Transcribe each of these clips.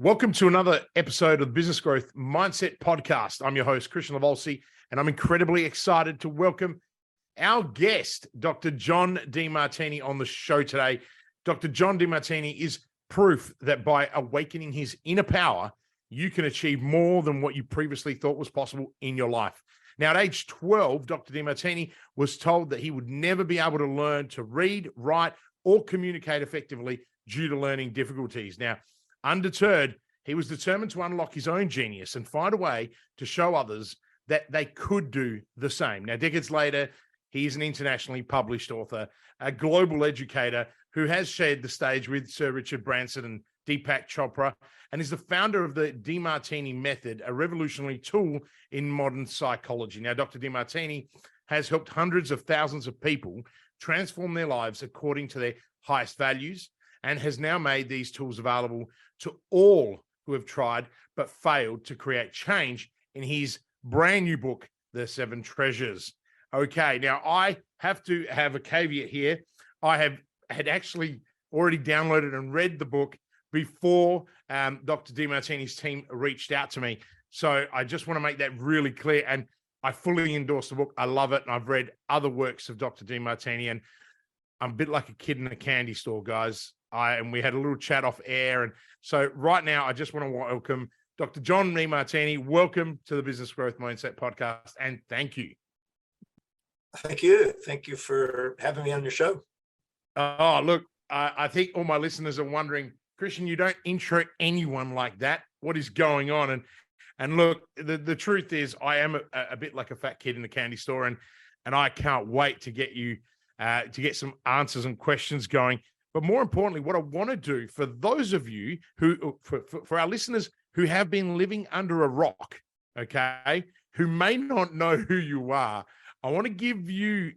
Welcome to another episode of the Business Growth Mindset Podcast. I'm your host, Kristian Livolsi, and I'm incredibly excited to welcome our guest, Dr. John Demartini, on the show today. Dr. John Demartini is proof that by awakening his inner power, you can achieve more than what you previously thought was possible in your life. Now, at age 12, Dr. Demartini was told that he would never be able to learn to read, write, or communicate effectively due to learning difficulties. Now, undeterred, he was determined to unlock his own genius and find a way to show others that they could do the same. Now, decades later, he is an internationally published author, a global educator who has shared the stage with Sir Richard Branson and Deepak Chopra, and is the founder of the Demartini method, a revolutionary tool in modern psychology. Now, Dr. Demartini has helped hundreds of thousands of people transform their lives according to their highest values, and has now made these tools available to all who have tried but failed to create change in his brand new book, The Seven Treasures. Okay, now I have to have a caveat here. I had actually already downloaded and read the book before Dr. Demartini's team reached out to me. So I just want to make that really clear. And I fully endorse the book. I love it. And I've read other works of Dr. Demartini, and I'm a bit like a kid in a candy store, guys. And we had a little chat off air. And so right now, I just want to welcome Dr. John Demartini. Welcome to the Business Growth Mindset Podcast. And thank you. Thank you. Thank you for having me on your show. Oh, look, I think all my listeners are wondering, Kristian, you don't intro anyone like that. What is going on? And look, the truth is I am a bit like a fat kid in the candy store, and I can't wait to get you to get some answers and questions going. But more importantly, what I want to do for those of you who, for our listeners who have been living under a rock, okay, who may not know who you are, I want to give you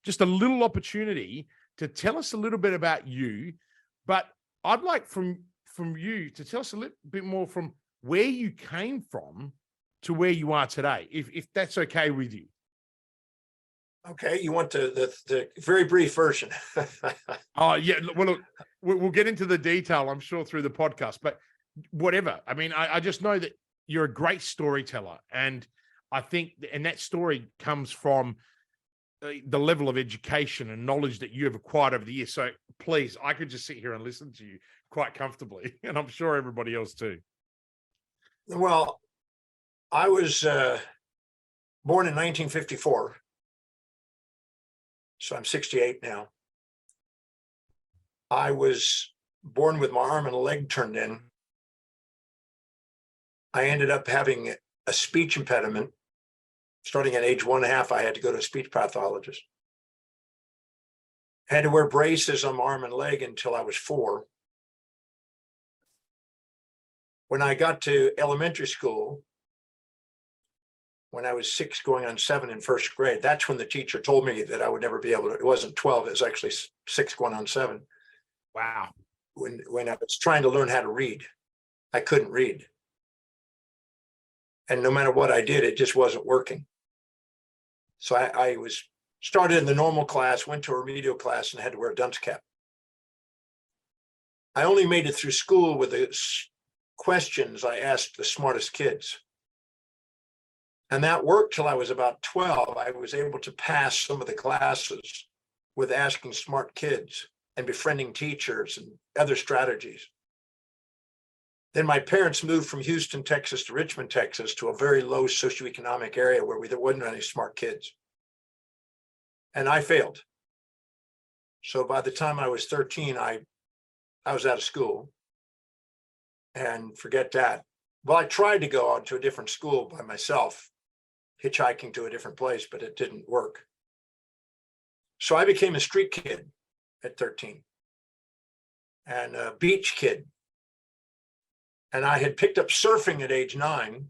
just a little opportunity to tell us a little bit about you. But I'd like from you to tell us a little bit more from where you came from to where you are today, if that's okay with you. Okay, you want the very brief version. Oh, yeah. Well, look, we'll get into the detail, I'm sure, through the podcast, but whatever. I mean, I just know that you're a great storyteller. And I think, and that story comes from the level of education and knowledge that you have acquired over the years. So please, I could just sit here and listen to you quite comfortably. And I'm sure everybody else too. Well, I was born in 1954. So I'm 68 now. I was born with my arm and a leg turned in. I ended up having a speech impediment. Starting at age 1.5, I had to go to a speech pathologist. I had to wear braces on my arm and leg until I was 4. When I got to elementary school, when I was 6 going on 7 in first grade, that's when the teacher told me that I would never be able to. It wasn't 12, it was actually 6 going on 7. Wow. When I was trying to learn how to read, I couldn't read. And no matter what I did, it just wasn't working. So I was started in the normal class, went to a remedial class, and had to wear a dunce cap. I only made it through school with the questions I asked the smartest kids. And that worked till I was about 12. I was able to pass some of the classes with asking smart kids and befriending teachers and other strategies. Then my parents moved from Houston, Texas to Richmond, Texas, to a very low socioeconomic area where there wasn't any smart kids. And I failed. So by the time I was 13, I was out of school. And forget that. Well, I tried to go out to a different school by myself, hitchhiking to a different place, but it didn't work. So I became a street kid at 13 and a beach kid. And I had picked up surfing at age 9.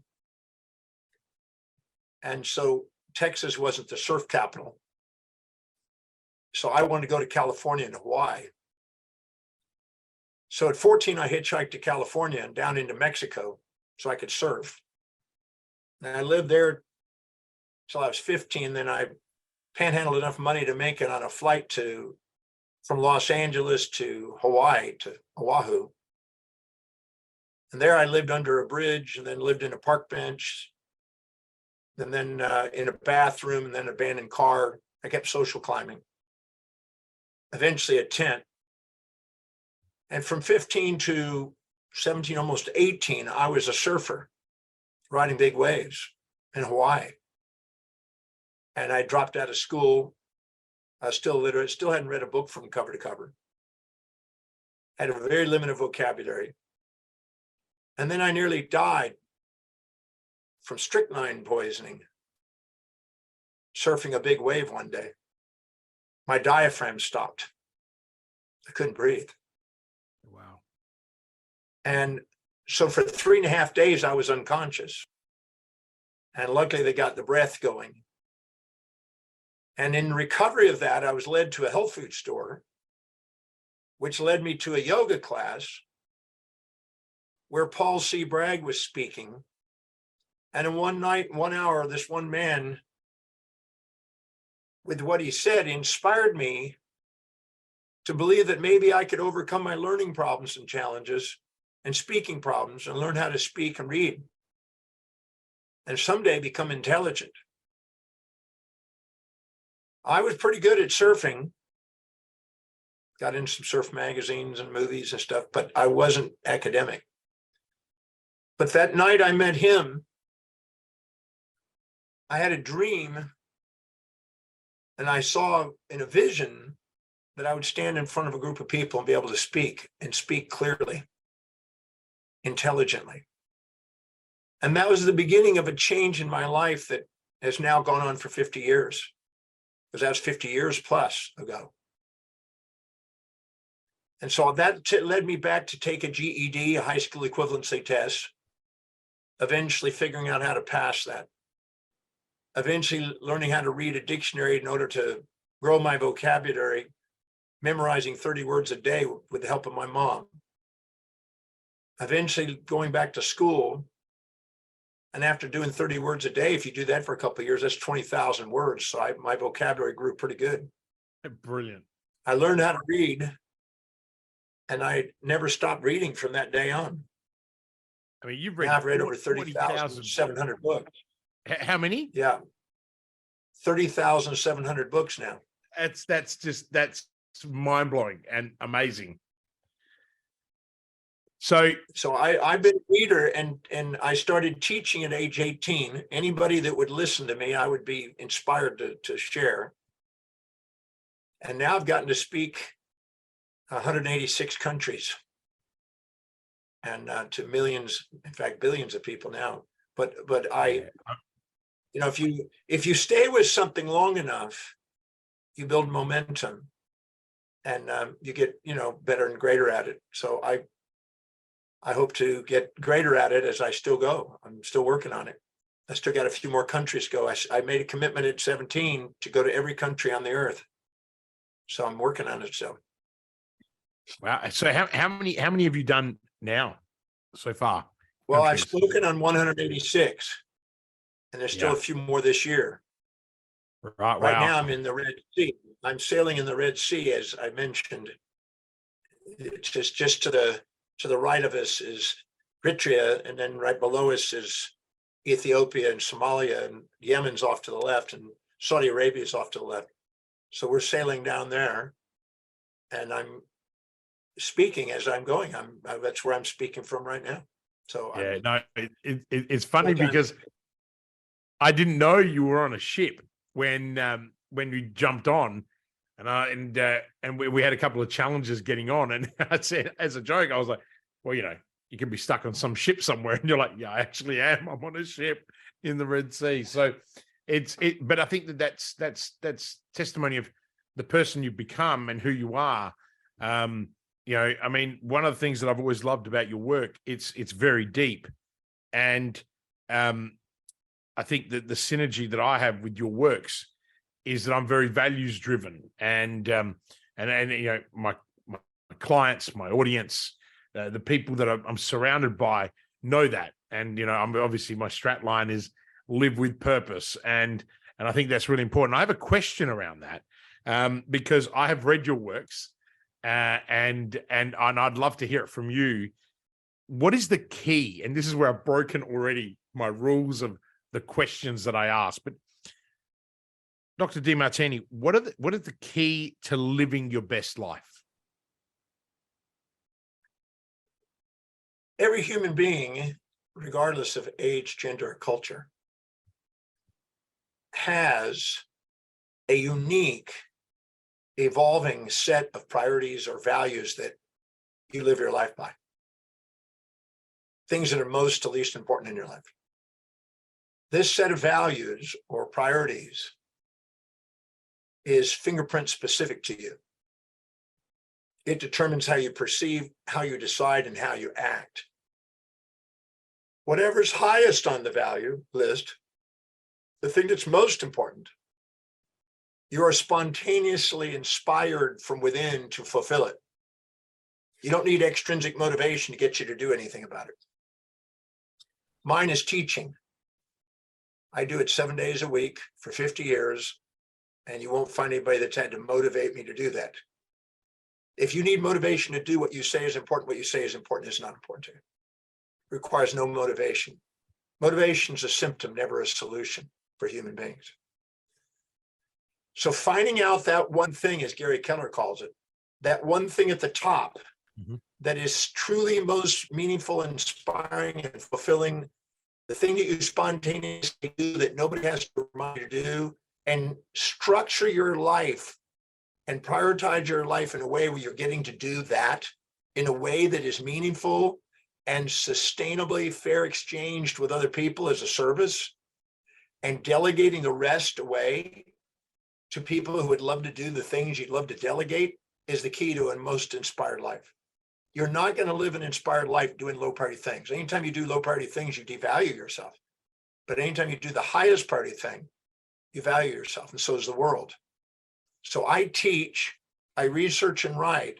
And so Texas wasn't the surf capital. So I wanted to go to California and Hawaii. So at 14, I hitchhiked to California and down into Mexico so I could surf. And I lived there till I was 15. Then I panhandled enough money to make it on a flight from Los Angeles to Hawaii, to Oahu. And there I lived under a bridge, and then lived in a park bench, and then in a bathroom, and then an abandoned car. I kept social climbing. Eventually a tent. And from 15 to 17, almost 18, I was a surfer, riding big waves in Hawaii. And I dropped out of school. I was still literate, still hadn't read a book from cover to cover. Had a very limited vocabulary. And then I nearly died from strychnine poisoning, surfing a big wave one day. My diaphragm stopped. I couldn't breathe. Wow. And so for 3.5 days, I was unconscious. And luckily they got the breath going. And in recovery of that, I was led to a health food store, which led me to a yoga class where Paul C. Bragg was speaking. And in one night, 1 hour, this one man, with what he said, inspired me to believe that maybe I could overcome my learning problems and challenges and speaking problems and learn how to speak and read and someday become intelligent. I was pretty good at surfing, got into some surf magazines and movies and stuff, but I wasn't academic. But that night I met him, I had a dream, and I saw in a vision that I would stand in front of a group of people and be able to speak, and speak clearly, intelligently. And that was the beginning of a change in my life that has now gone on for 50 years, because that was 50 years plus ago. And so that led me back to take a GED, a high school equivalency test, eventually figuring out how to pass that. Eventually learning how to read a dictionary in order to grow my vocabulary, memorizing 30 words a day with the help of my mom. Eventually going back to school. And after doing 30 words a day, if you do that for a couple of years, that's 20,000 words. So my vocabulary grew pretty good. Brilliant. I learned how to read, and I never stopped reading from that day on. I mean, you've read. Now I've read over 30,700 books. How many? Yeah, 30,700 books now. That's mind blowing and amazing. So I've been a reader, and I started teaching at age 18. Anybody that would listen to me, I would be inspired to share. And now I've gotten to speak 186 countries and to millions, in fact, billions of people now. But if you stay with something long enough, you build momentum, and you get better and greater at it. So I hope to get greater at it as I still go. I'm still working on it. I still got a few more countries to go. I made a commitment at 17 to go to every country on the earth. So I'm working on it. So. Wow. So how many have you done now so far? Well, I've spoken on 186, and there's still a few more this year. Right. Right now I'm in the Red Sea. I'm sailing in the Red Sea, as I mentioned. It's just to the right of us is Eritrea, and then right below us is Ethiopia and Somalia, and Yemen's off to the left, and Saudi Arabia is off to the left. So we're sailing down there, and I'm speaking as I'm going. That's where I'm speaking from right now. So it's funny because I didn't know you were on a ship when we jumped on, and we had a couple of challenges getting on, and I said as a joke, I was like, well, you can be stuck on some ship somewhere, and you're like, yeah, I actually am. I'm on a ship in the Red Sea. So but I think that's testimony of the person you've become and who you are. I mean, one of the things that I've always loved about your work, it's very deep. And I think that the synergy that I have with your works is that I'm very values driven, and my clients, my audience, the people that I'm surrounded by know that. And, I'm obviously, my strat line is live with purpose. And I think that's really important. I have a question around that because I have read your works and I'd love to hear it from you. what is the key? And this is where I've broken already my rules of the questions that I ask. But Dr. Demartini, what are the key to living your best life? Every human being, regardless of age, gender, or culture, has a unique, evolving set of priorities or values that you live your life by. Things that are most to least important in your life. This set of values or priorities is fingerprint specific to you. It determines how you perceive, how you decide, and how you act. Whatever's highest on the value list, the thing that's most important, you are spontaneously inspired from within to fulfill it. You don't need extrinsic motivation to get you to do anything about it. Mine is teaching. I do it 7 days a week for 50 years, and you won't find anybody that's had to motivate me to do that. If you need motivation to do what you say is important, what you say is important is not important to you. It requires no motivation. Motivation is a symptom, never a solution for human beings. So finding out that one thing, as Gary Keller calls it, that one thing at the top that is truly most meaningful, inspiring, and fulfilling, the thing that you spontaneously do that nobody has to remind you to do, and structure your life and prioritize your life in a way where you're getting to do that in a way that is meaningful and sustainably fair exchanged with other people as a service, and delegating the rest away to people who would love to do the things you'd love to delegate is the key to a most inspired life. You're not going to live an inspired life doing low priority things. Anytime you do low priority things, you devalue yourself. But anytime you do the highest priority thing, you value yourself, and so does the world. So I teach, I research and write,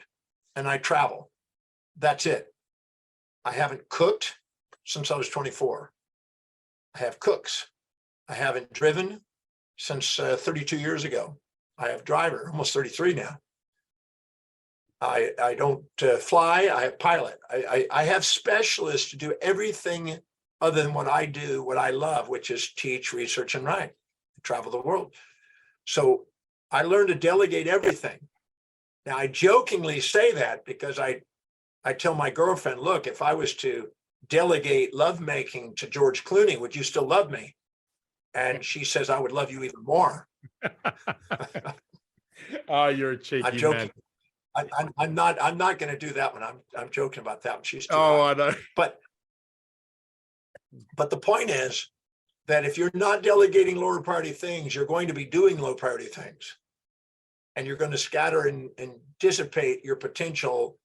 and I travel. That's it. I haven't cooked since I was 24. I have cooks. I haven't driven since 32 years ago. I have driver, almost 33 now. I don't fly, I have pilot. I have specialists to do everything other than what I do, what I love, which is teach, research, and write, travel the world. So I learned to delegate everything. Now, I jokingly say that because I tell my girlfriend, look, if I was to delegate lovemaking to George Clooney, would you still love me? And she says, I would love you even more. Oh, you're a cheeky I'm joking. man. I'm not going to do that one. I'm joking about that one. She's too high. I know. But the point is that if you're not delegating lower priority things, you're going to be doing low priority things. And you're going to scatter and dissipate your potential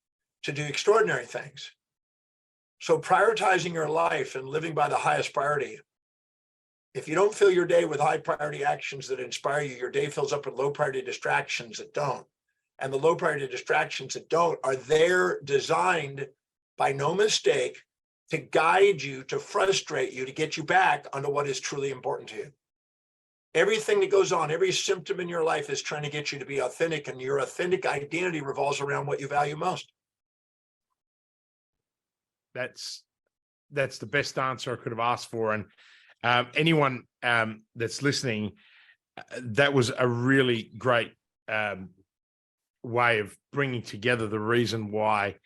to do extraordinary things. So prioritizing your life and living by the highest priority. If you don't fill your day with high priority actions that inspire you, your day fills up with low priority distractions that don't. And the low priority distractions that don't are there designed by no mistake to guide you, to frustrate you, to get you back onto what is truly important to you. Everything that goes on, every symptom in your life is trying to get you to be authentic, and your authentic identity revolves around what you value most. That's the best answer I could have asked for. And anyone that's listening, that was a really great way of bringing together the reason why,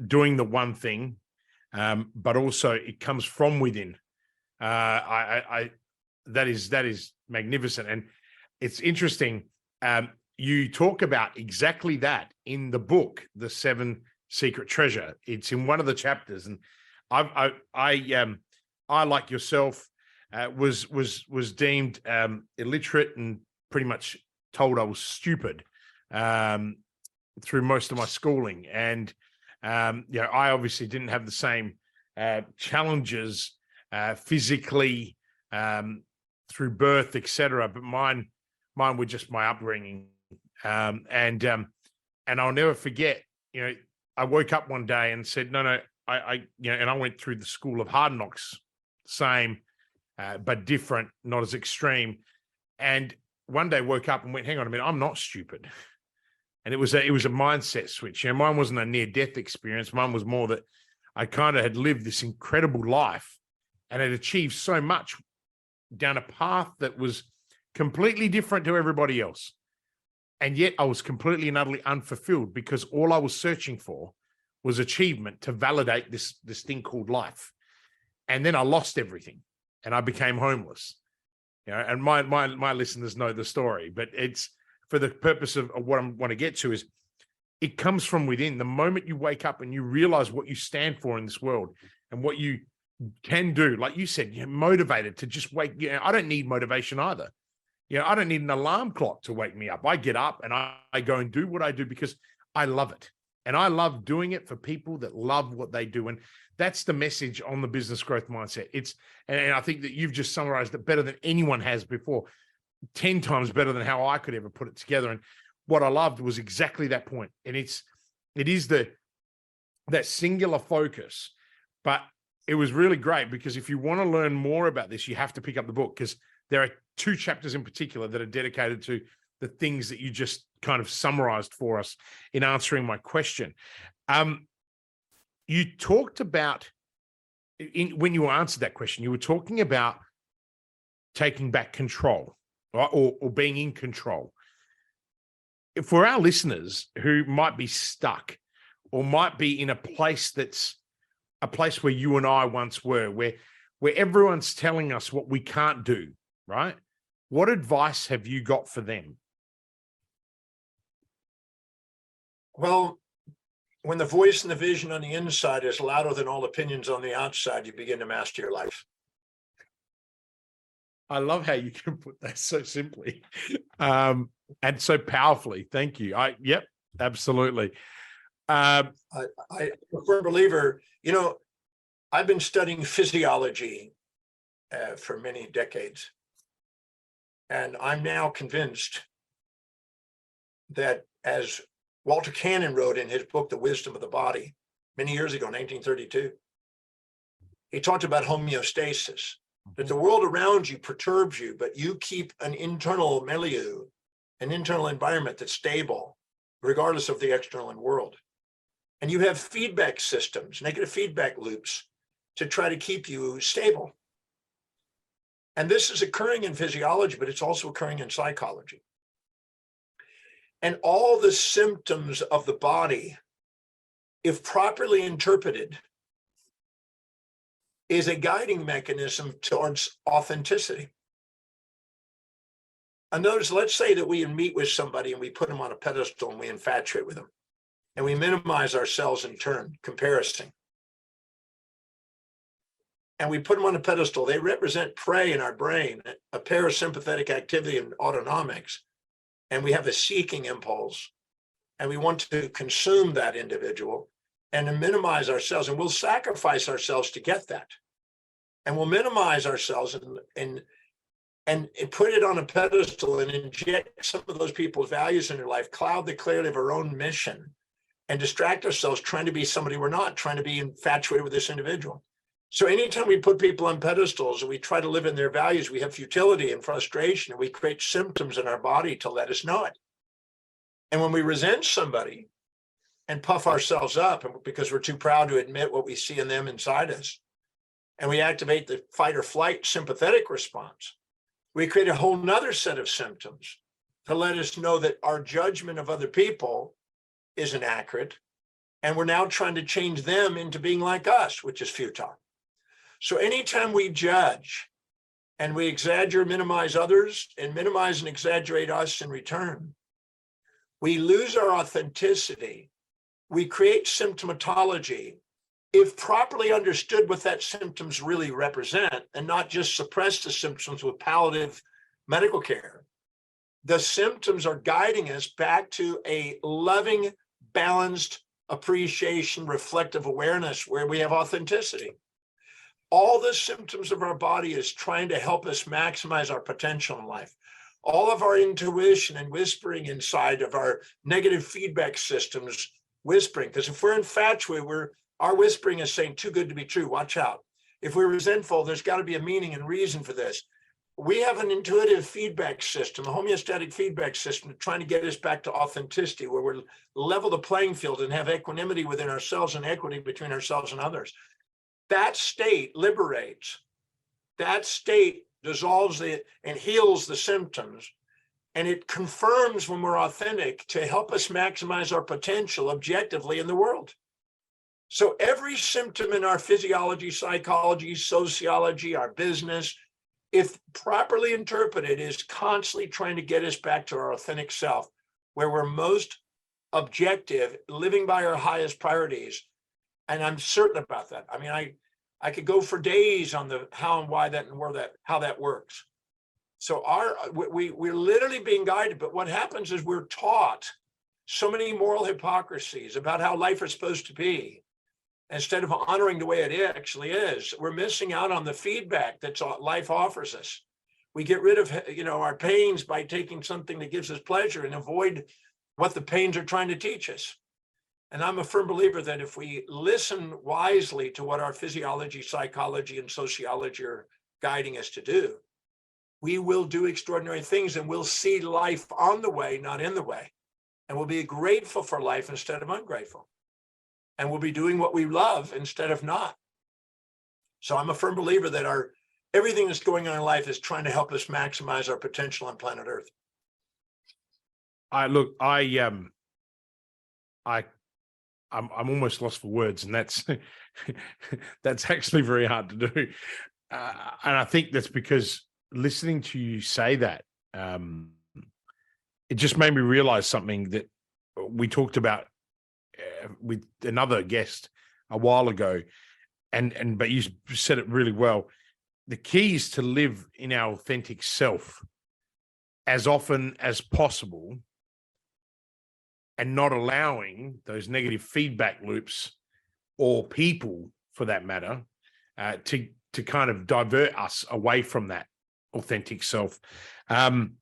doing the one thing, but also it comes from within. That is magnificent. And it's interesting. You talk about exactly that in the book, The 7 Secret Treasure. It's in one of the chapters. And I like yourself, was deemed illiterate and pretty much told I was stupid through most of my schooling. And I obviously didn't have the same challenges physically through birth, etc. But mine were just my upbringing. And I'll never forget, I woke up one day and said, no, and I went through the school of hard knocks, same, but different, not as extreme. And one day woke up and went, hang on a minute, I'm not stupid. And it was a mindset switch. Mine wasn't a near-death experience. Mine was more that I kind of had lived this incredible life and had achieved so much down a path that was completely different to everybody else. And yet I was completely and utterly unfulfilled because all I was searching for was achievement to validate this thing called life. And then I lost everything and I became homeless. You know, and my listeners know the story, but it's for the purpose of what I want to get to is it comes from within. The moment you wake up and you realize what you stand for in this world and what you can do, like you said, you're motivated to just wake. You know, I don't need motivation either. You know, I don't need an alarm clock to wake me up. I get up and I go and do what I do because I love it. And I love doing it for people that love what they do. And that's the message on the business growth mindset. And I think that you've just summarized it better than anyone has before, 10 times better than how I could ever put it together. And what I loved was exactly that point. And it is that singular focus, but it was really great because if you want to learn more about this, you have to pick up the book because there are 2 chapters in particular that are dedicated to the things that you just kind of summarized for us in answering my question. You talked about, when you answered that question, you were talking about taking back control, right? or being in control. For our listeners who might be stuck or might be in a place that's a place where you and I once were, where everyone's telling us what we can't do, right? What advice have you got for them? Well, when the voice and the vision on the inside is louder than all opinions on the outside, you begin to master your life. I love how you can put that so simply and so powerfully. Thank you. Yep, absolutely. I'm a firm believer, you know, I've been studying physiology for many decades. And I'm now convinced that, as Walter Cannon wrote in his book, The Wisdom of the Body, many years ago, 1932, he talked about homeostasis, that the world around you perturbs you, but you keep an internal milieu, an internal environment that's stable, regardless of the external world. And you have feedback systems, negative feedback loops, to try to keep you stable. And this is occurring in physiology, but it's also occurring in psychology. And all the symptoms of the body, if properly interpreted, is a guiding mechanism towards authenticity. And notice, let's say that we meet with somebody and we put them on a pedestal and we infatuate with them. And we minimize ourselves in turn, comparison. And we put them on a pedestal. They represent prey in our brain, a parasympathetic activity in autonomics. And we have a seeking impulse. And we want to consume that individual and to minimize ourselves. And we'll sacrifice ourselves to get that. And we'll minimize ourselves and put it on a pedestal and inject some of those people's values in their life, cloud the clarity of our own mission, and distract ourselves trying to be somebody we're not, trying to be infatuated with this individual. So anytime we put people on pedestals and we try to live in their values, we have futility and frustration, and we create symptoms in our body to let us know it. And when we resent somebody and puff ourselves up because we're too proud to admit what we see in them inside us, and we activate the fight or flight sympathetic response, we create a whole nother set of symptoms to let us know that our judgment of other people isn't accurate. And we're now trying to change them into being like us, which is futile. So anytime we judge and we exaggerate, minimize others and minimize and exaggerate us in return, we lose our authenticity. We create symptomatology. If properly understood what that symptoms really represent and not just suppress the symptoms with palliative medical care, the symptoms are guiding us back to a loving, balanced appreciation, reflective awareness where we have authenticity. All the symptoms of our body is trying to help us maximize our potential in life. All of our intuition and whispering inside of our negative feedback systems, whispering, because if we're infatuated, our whispering is saying too good to be true, watch out. If we're resentful, there's got to be a meaning and reason for this. we have an intuitive feedback system, a homeostatic feedback system, trying to get us back to authenticity, where we're level the playing field and have equanimity within ourselves and equity between ourselves and others. That state liberates. That state dissolves and heals the symptoms. And it confirms when we're authentic to help us maximize our potential objectively in the world. So every symptom in our physiology, psychology, sociology, our business, if properly interpreted, is constantly trying to get us back to our authentic self, where we're most objective, living by our highest priorities. And I'm certain about that. I mean, I could go for days on the how and why that and where that, how that works. So we're literally being guided, but what happens is we're taught so many moral hypocrisies about how life is supposed to be. Instead of honoring the way it actually is, we're missing out on the feedback that life offers us. We get rid of, our pains by taking something that gives us pleasure and avoid what the pains are trying to teach us. And I'm a firm believer that if we listen wisely to what our physiology, psychology, and sociology are guiding us to do, we will do extraordinary things, and we'll see life on the way, not in the way. And we'll be grateful for life instead of ungrateful. And we'll be doing what we love instead of not. So I'm a firm believer that everything that's going on in life is trying to help us maximize our potential on planet Earth. I'm almost lost for words, and that's actually very hard to do. And I think that's because listening to you say that, it just made me realize something that we talked about with another guest a while ago, but you said it really well. The key is to live in our authentic self as often as possible, and not allowing those negative feedback loops, or people for that matter, to kind of divert us away from that authentic self. And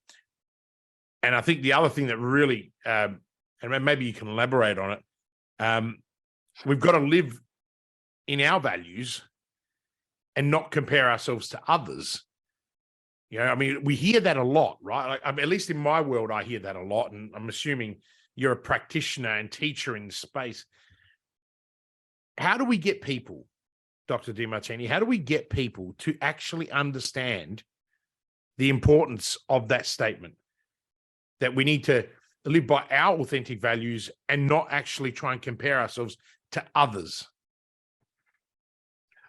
I think the other thing that really, and maybe you can elaborate on it, we've got to live in our values and not compare ourselves to others. I mean, we hear that a lot, right? At least in my world, I hear that a lot, and I'm assuming you're a practitioner and teacher in the space. How do we get people, Dr. Demartini, how do we get people to actually understand the importance of that statement, that we need to live by our authentic values and not actually try and compare ourselves to others?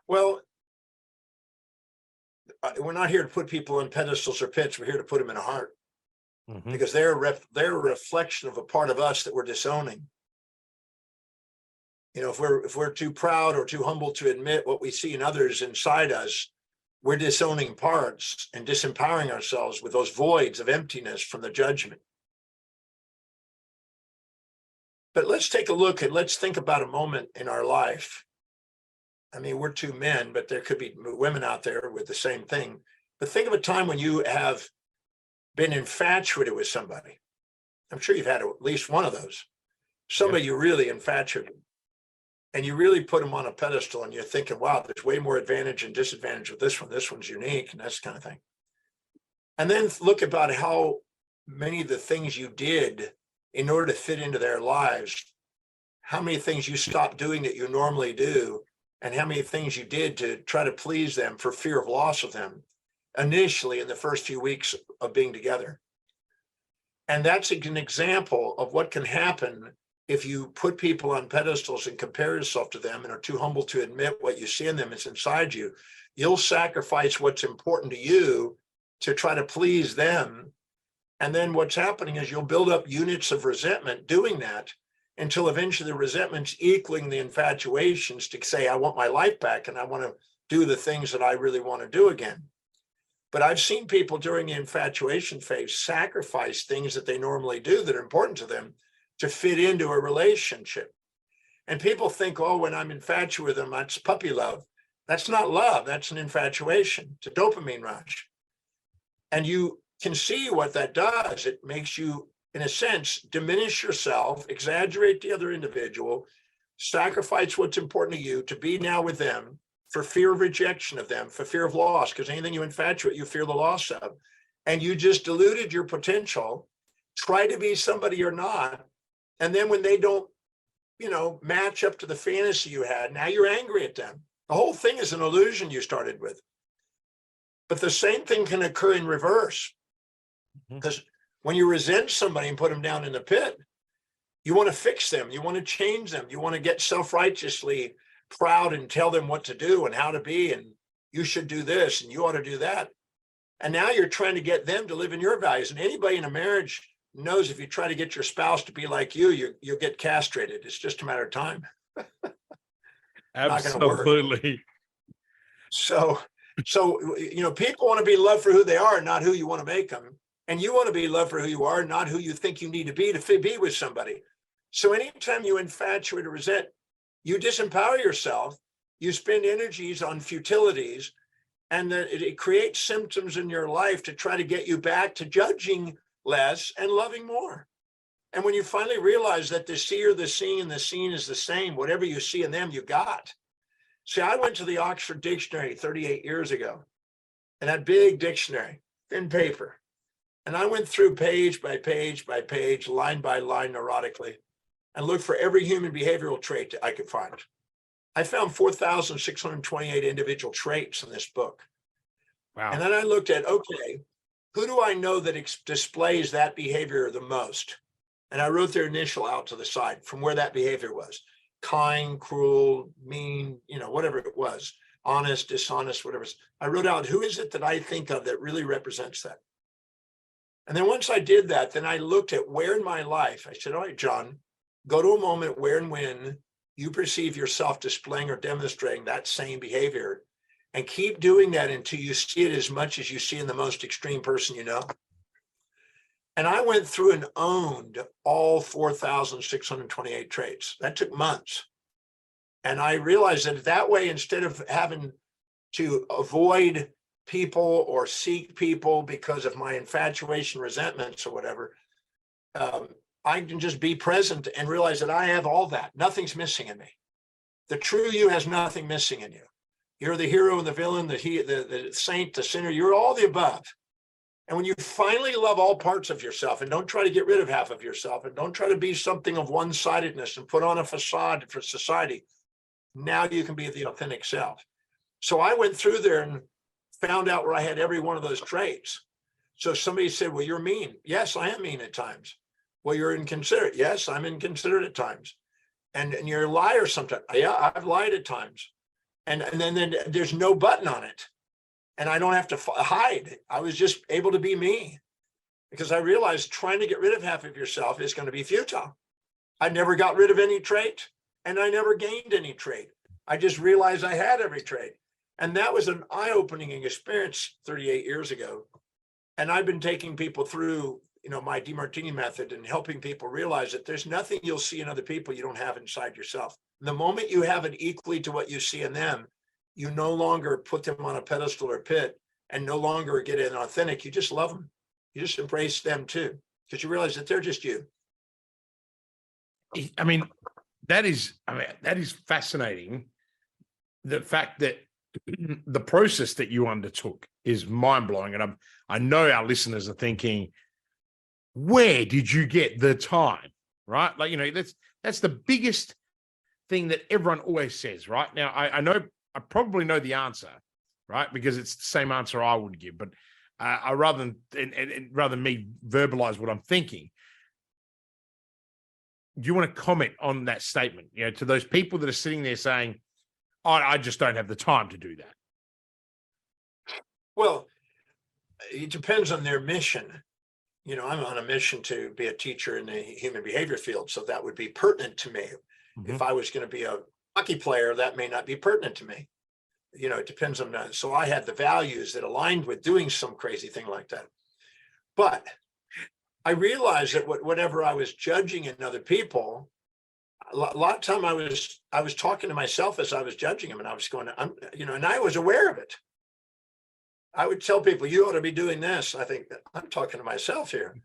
Well, we're not here to put people on pedestals or pits. We're here to put them in a heart, because they're a reflection of a part of us that we're disowning. If we're too proud or too humble to admit what we see in others inside us, we're disowning parts and disempowering ourselves with those voids of emptiness from the judgment. But let's take a look and let's think about a moment in our life. I mean, we're two men, but there could be women out there with the same thing. But think of a time when you have been infatuated with somebody. I'm sure you've had at least one of those. Somebody you really infatuated, and you really put them on a pedestal, and you're thinking, wow, there's way more advantage and disadvantage with this one. This one's unique, and that's kind of thing. And then look about how many of the things you did in order to fit into their lives, how many things you stopped doing that you normally do, and how many things you did to try to please them for fear of loss of them initially in the first few weeks of being together. And that's an example of what can happen if you put people on pedestals and compare yourself to them and are too humble to admit what you see in them is inside you. You'll sacrifice what's important to you to try to please them. And then what's happening is you'll build up units of resentment doing that, until eventually the resentment's equaling the infatuations to say, I want my life back and I want to do the things that I really want to do again. But I've seen people during the infatuation phase sacrifice things that they normally do that are important to them to fit into a relationship. And people think, oh, when I'm infatuated with them, that's puppy love. That's not love. That's an infatuation. It's a dopamine rush. And you can see what that does. It makes you, in a sense, diminish yourself, exaggerate the other individual, sacrifice what's important to you to be now with them. for fear of rejection of them, for fear of loss, because anything you infatuate, you fear the loss of. And you just diluted your potential, try to be somebody you're not. And then when they don't, match up to the fantasy you had, now you're angry at them. The whole thing is an illusion you started with. But the same thing can occur in reverse. Because when you resent somebody and put them down in the pit, you want to fix them. You want to change them. You want to get self-righteously proud and tell them what to do and how to be. And you should do this and you ought to do that. And now you're trying to get them to live in your values. And anybody in a marriage knows if you try to get your spouse to be like you'll get castrated. It's just a matter of time. Absolutely. So, people want to be loved for who they are, not who you want to make them. And you want to be loved for who you are, not who you think you need to be with somebody. So anytime you infatuate or resent, you disempower yourself, you spend energies on futilities, and it creates symptoms in your life to try to get you back to judging less and loving more. And when you finally realize that the seer, the seeing, and the seen is the same, whatever you see in them, you got. See, I went to the Oxford Dictionary 38 years ago, and that big dictionary, thin paper. And I went through page by page by page, line by line, neurotically, and looked for every human behavioral trait that I could find. I found 4,628 individual traits in this book. Wow. And then I looked at, okay, who do I know that displays that behavior the most? And I wrote their initial out to the side from where that behavior was. Kind, cruel, mean, whatever it was, honest, dishonest, whatever. I wrote out, who is it that I think of that really represents that? And then once I did that, then I looked at where in my life, I said, all right, John, go to a moment where and when you perceive yourself displaying or demonstrating that same behavior, and keep doing that until you see it as much as you see in the most extreme person you know. And I went through and owned all 4,628 traits. That took months. And I realized that way, instead of having to avoid people or seek people because of my infatuation, resentments, or whatever, I can just be present and realize that I have all that. Nothing's missing in me. The true you has nothing missing in you. You're the hero and the villain, the saint, the sinner. You're all the above. And when you finally love all parts of yourself and don't try to get rid of half of yourself and don't try to be something of one-sidedness and put on a facade for society, now you can be the authentic self. So I went through there and found out where I had every one of those traits. So somebody said, well, you're mean. Yes, I am mean at times. Well, you're inconsiderate. Yes, I'm inconsiderate at times. And you're a liar sometimes. Yeah, I've lied at times. And then there's no button on it. And I don't have to hide. I was just able to be me, because I realized trying to get rid of half of yourself is going to be futile. I never got rid of any trait, and I never gained any trait. I just realized I had every trait. And that was an eye-opening experience 38 years ago. And I've been taking people through, my Demartini method and helping people realize that there's nothing you'll see in other people you don't have inside yourself. The moment you have it equally to what you see in them, you no longer put them on a pedestal or pit and no longer get inauthentic. You just love them. You just embrace them too, because you realize that they're just you. That is fascinating. The fact that the process that you undertook is mind-blowing. And I know our listeners are thinking, where did you get the time? Right? That's the biggest thing that everyone always says, right? Now, I know, I probably know the answer, right? Because it's the same answer I would give, but I rather than me verbalize what I'm thinking, do you want to comment on that statement? To those people that are sitting there saying, I just don't have the time to do that. Well, it depends on their mission. I'm on a mission to be a teacher in the human behavior field, so that would be pertinent to me. Mm-hmm. If I was going to be a hockey player, that may not be pertinent to me. It depends on that. So I had the values that aligned with doing some crazy thing like that. But I realized that whatever I was judging in other people, a lot of time I was talking to myself as I was judging them, and I was going, and I was aware of it. I would tell people, you ought to be doing this. I think I'm talking to myself here.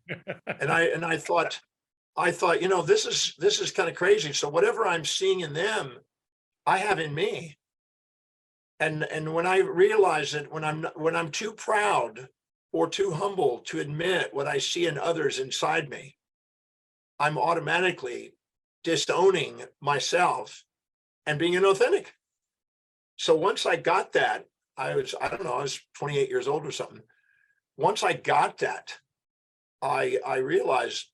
and I thought, this is kind of crazy. So whatever I'm seeing in them, I have in me. And when I realize that when I'm too proud or too humble to admit what I see in others inside me, I'm automatically disowning myself and being inauthentic. So once I got that, I don't know, I was 28 years old or something. Once I got that, I realized,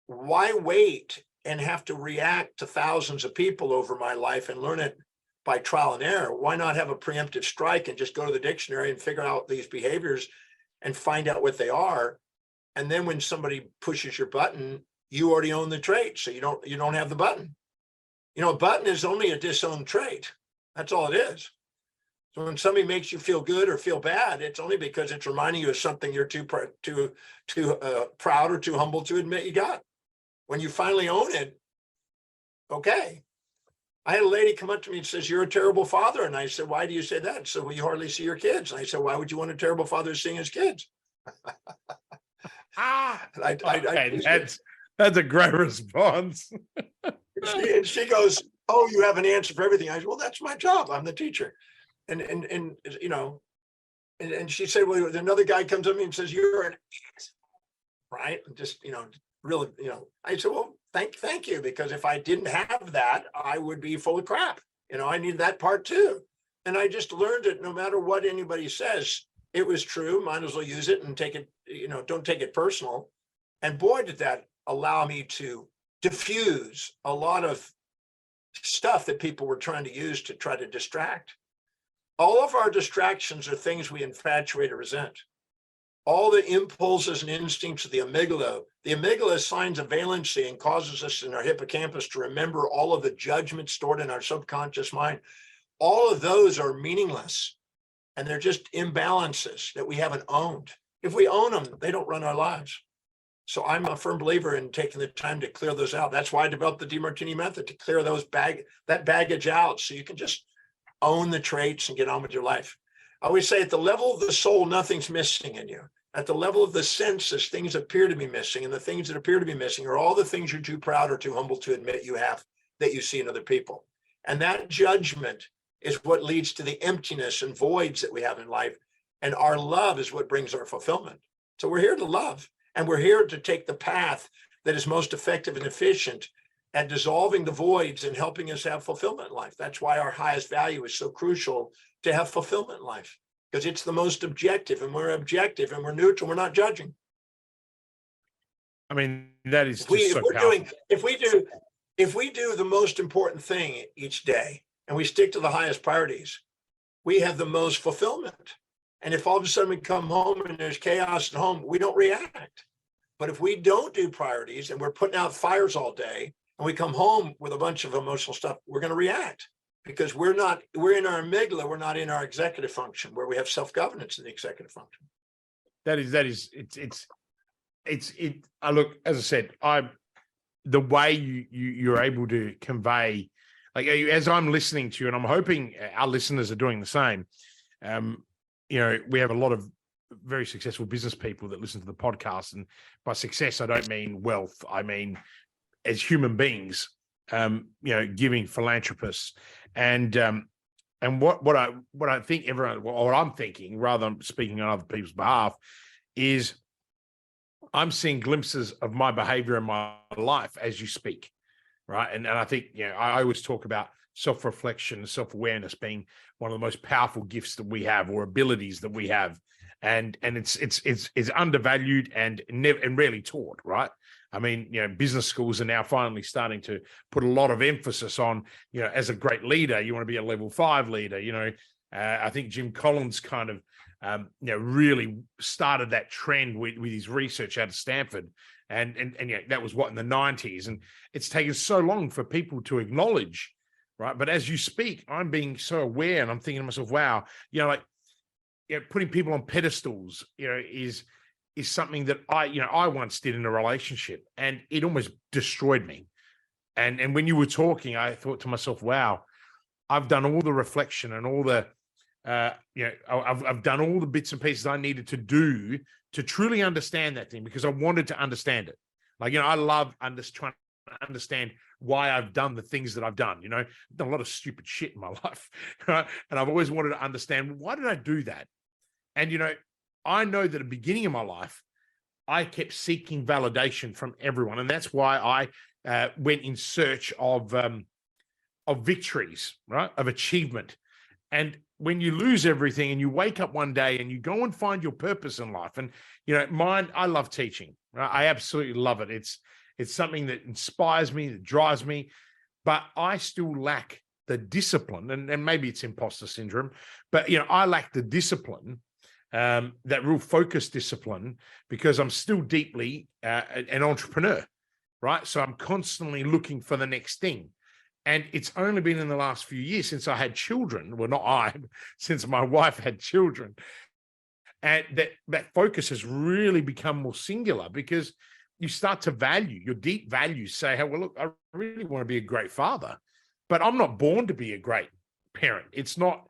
why wait and have to react to thousands of people over my life and learn it by trial and error? Why not have a preemptive strike and just go to the dictionary and figure out these behaviors and find out what they are? And then when somebody pushes your button, you already own the trait, so you don't have the button. A button is only a disowned trait. That's all it is. So when somebody makes you feel good or feel bad, it's only because it's reminding you of something you're too proud or too humble to admit you got. When you finally own it, okay. I had a lady come up to me and says, "You're a terrible father." And I said, "Why do you say that?" So, "Well, you hardly see your kids." And I said, "Why would you want a terrible father seeing his kids?" That's a great response. And she goes, "Oh, you have an answer for everything." I said, "Well, that's my job. I'm the teacher." And she said, "Well, another guy comes up to me and says, 'You're an idiot,' right?" And just, really, I said, "Well, thank you, because if I didn't have that, I would be full of crap. I need that part too." And I just learned that no matter what anybody says, it was true. Might as well use it and take it, don't take it personal. And boy, did that allow me to diffuse a lot of stuff that people were trying to use to try to distract. All of our distractions are things we infatuate or resent. All the impulses and instincts of the amygdala assigns a valency and causes us in our hippocampus to remember all of the judgments stored in our subconscious mind. All of those are meaningless, and they're just imbalances that we haven't owned. If we own them, they don't run our lives. So I'm a firm believer in taking the time to clear those out. That's why I developed the Demartini method, to clear that baggage out, so you can just own the traits and get on with your life. I always say, at the level of the soul, nothing's missing in you. At the level of the senses, things appear to be missing, and the things that appear to be missing are all the things you're too proud or too humble to admit you have, that you see in other people. And that judgment is what leads to the emptiness and voids that we have in life. And our love is what brings our fulfillment. So we're here to love, and we're here to take the path that is most effective and efficient at dissolving the voids and helping us have fulfillment in life. That's why our highest value is so crucial, to have fulfillment in life, because it's the most objective, and we're objective and we're neutral. We're not judging. I mean, that is just so powerful. If we do the most important thing each day and we stick to the highest priorities, we have the most fulfillment. And if all of a sudden we come home and there's chaos at home, we don't react. But if we don't do priorities and we're putting out fires all day, and we come home with a bunch of emotional stuff, we're going to react, because we're in our amygdala. We're not in our executive function, where we have self-governance in the executive function. I look, as I said, the way you're able to convey, like, as I'm listening to you, and I'm hoping our listeners are doing the same. We have a lot of very successful business people that listen to the podcast, and by success, I don't mean wealth. I mean, as human beings, giving philanthropists, and what I think everyone, or what I'm thinking, rather than speaking on other people's behalf, is I'm seeing glimpses of my behavior in my life as you speak, right? And I think, I always talk about self-reflection, self-awareness being one of the most powerful gifts that we have, or abilities that we have, and it's undervalued and rarely taught, right? I mean, business schools are now finally starting to put a lot of emphasis on, as a great leader, you want to be a level 5 leader. I think Jim Collins kind of, really started that trend with his research out of Stanford. And that was in the 90s. And it's taken so long for people to acknowledge, right? But as you speak, I'm being so aware, and I'm thinking to myself, wow, putting people on pedestals, is something that I once did in a relationship, and it almost destroyed me. And when you were talking, I thought to myself, wow, I've done all the reflection and all the, I've done all the bits and pieces I needed to do to truly understand that thing, because I wanted to understand it. Like, I love trying to understand why I've done the things that I've done. You know, I've done a lot of stupid shit in my life, right? And I've always wanted to understand, why did I do that? And, you know, I know that at the beginning of my life, I kept seeking validation from everyone. And that's why I went in search of victories, right? Of achievement. And when you lose everything and you wake up one day and you go and find your purpose in life, and, you know, I love teaching, right? I absolutely love it. It's something that inspires me, that drives me, but I still lack the discipline, and maybe it's imposter syndrome, but, you know, I lack the discipline, that real focus discipline, because I'm still deeply an entrepreneur, right? So I'm constantly looking for the next thing. And it's only been in the last few years since I had children. Well, not I, since my wife had children. And that focus has really become more singular, because you start to value your deep values. Say, hey, well, look, I really want to be a great father, but I'm not born to be a great parent. It's not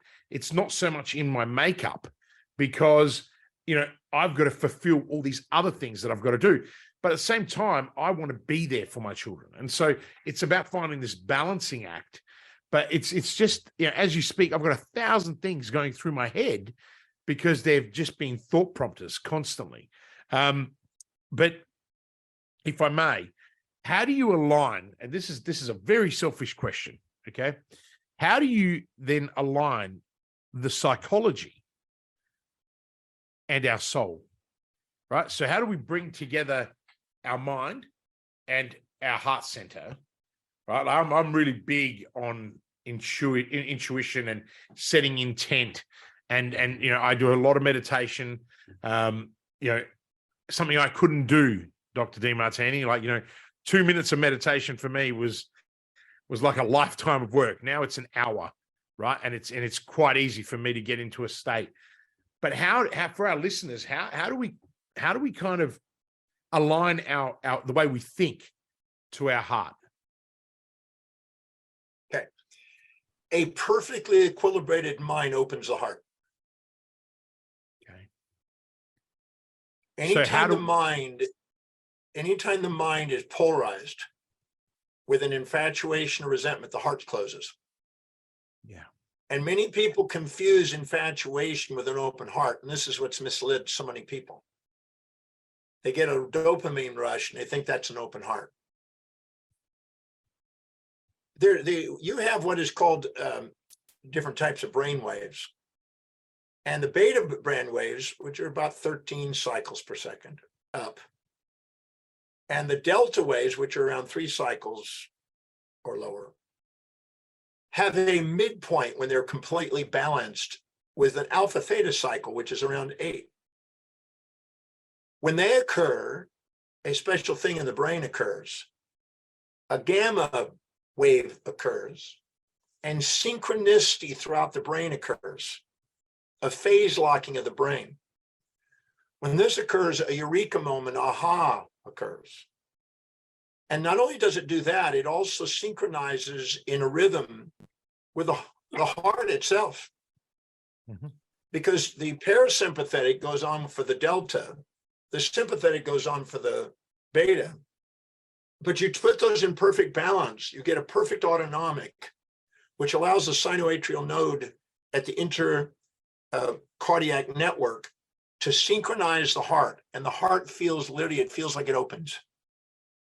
so much in my makeup, because, you know, I've got to fulfill all these other things that I've got to do. But at the same time, I want to be there for my children. And so it's about finding this balancing act. But it's just, you know, as you speak, I've got 1,000 things going through my head, because they've just been thought prompters constantly. But if I may, how do you align, and this is a very selfish question, okay? How do you then align the psychology and our soul, right? So how do we bring together our mind and our heart center, right? I'm really big on intuition and setting intent, and you know, I do a lot of meditation. You know, something I couldn't do, Dr. Demartini, like, you know, 2 minutes of meditation for me was like a lifetime of work. Now it's an hour, right? And it's quite easy for me to get into a state. But how for our listeners, how do we kind of align our the way we think to our heart? Okay. A perfectly equilibrated mind opens the heart. Okay. Anytime the mind is polarized with an infatuation or resentment, the heart closes. Yeah. And many people confuse infatuation with an open heart. And this is what's misled so many people. They get a dopamine rush and they think that's an open heart. You have what is called different types of brain waves. And the beta brain waves, which are about 13 cycles per second up, and the delta waves, which are around 3 cycles or lower, have a midpoint when they're completely balanced with an alpha theta cycle, which is around 8. When they occur, a special thing in the brain occurs. A gamma wave occurs, and synchronicity throughout the brain occurs, a phase locking of the brain. When this occurs, a eureka moment, aha, occurs. And not only does it do that, it also synchronizes in a rhythm with the heart itself. Mm-hmm. Because the parasympathetic goes on for the delta, the sympathetic goes on for the beta. But you put those in perfect balance, you get a perfect autonomic, which allows the sinoatrial node at the cardiac network to synchronize the heart. And the heart feels literally, it feels like it opens,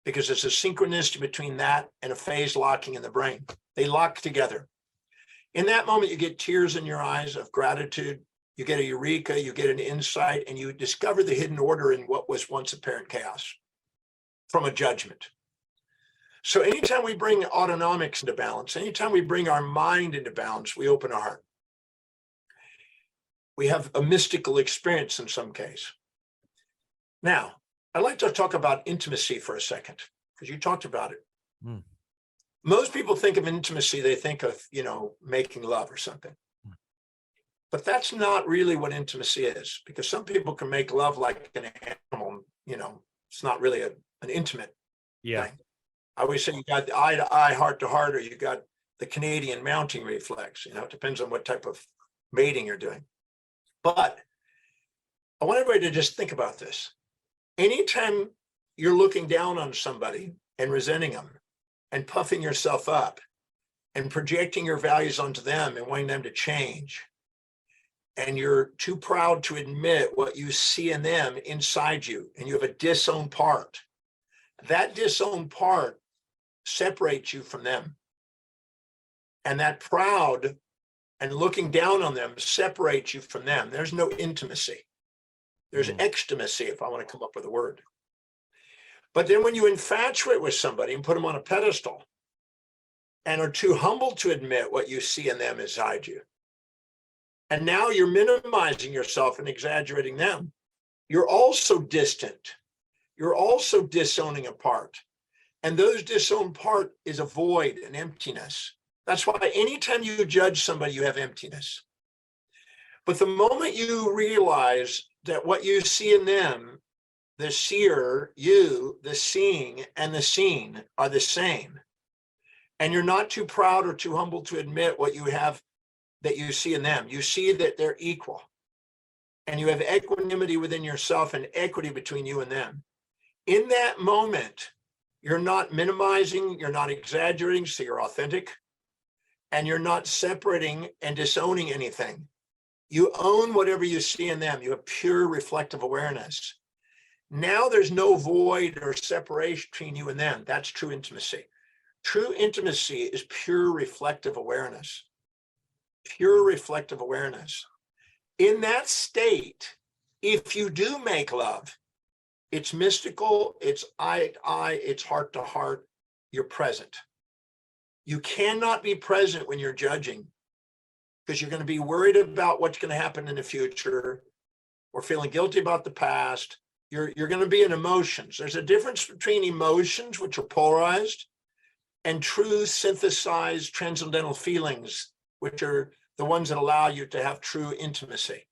because it's a synchronicity between that and a phase locking in the brain. They lock together. In that moment, you get tears in your eyes of gratitude. You get a eureka, you get an insight, and you discover the hidden order in what was once apparent chaos from a judgment. So anytime we bring autonomics into balance, anytime we bring our mind into balance, we open our heart. We have a mystical experience in some case. Now, I'd like to talk about intimacy for a second, because you talked about it. Mm. Most people think of intimacy, they think of, you know, making love or something. But that's not really what intimacy is, because some people can make love like an animal, you know, it's not really an intimate thing. I always say you got the eye to eye, heart to heart, or you got the Canadian mounting reflex. You know, it depends on what type of mating you're doing. But I want everybody to just think about this. Anytime you're looking down on somebody and resenting them, and puffing yourself up and projecting your values onto them and wanting them to change. And you're too proud to admit what you see in them inside you, and you have a disowned part. That disowned part separates you from them. And that proud and looking down on them separates you from them. There's no intimacy. There's extimacy, if I want to come up with a word. But then when you infatuate with somebody and put them on a pedestal and are too humble to admit what you see in them inside you, and now you're minimizing yourself and exaggerating them, you're also distant. You're also disowning a part. And those disowned part is a void, an emptiness. That's why anytime you judge somebody, you have emptiness. But the moment you realize that what you see in them, the seer, you, the seeing, and the seen are the same, and you're not too proud or too humble to admit what you have that you see in them, you see that they're equal, and you have equanimity within yourself and equity between you and them. In that moment, you're not minimizing, you're not exaggerating, so you're authentic, and you're not separating and disowning anything. You own whatever you see in them. You have pure reflective awareness. Now there's no void or separation between you and them. That's true intimacy. True intimacy is pure reflective awareness. Pure reflective awareness. In that state, if you do make love, it's mystical, it's eye to eye, it's heart to heart, you're present. You cannot be present when you're judging, because you're going to be worried about what's going to happen in the future or feeling guilty about the past. You're going to be in emotions. There's a difference between emotions, which are polarized, and true synthesized transcendental feelings, which are the ones that allow you to have true intimacy.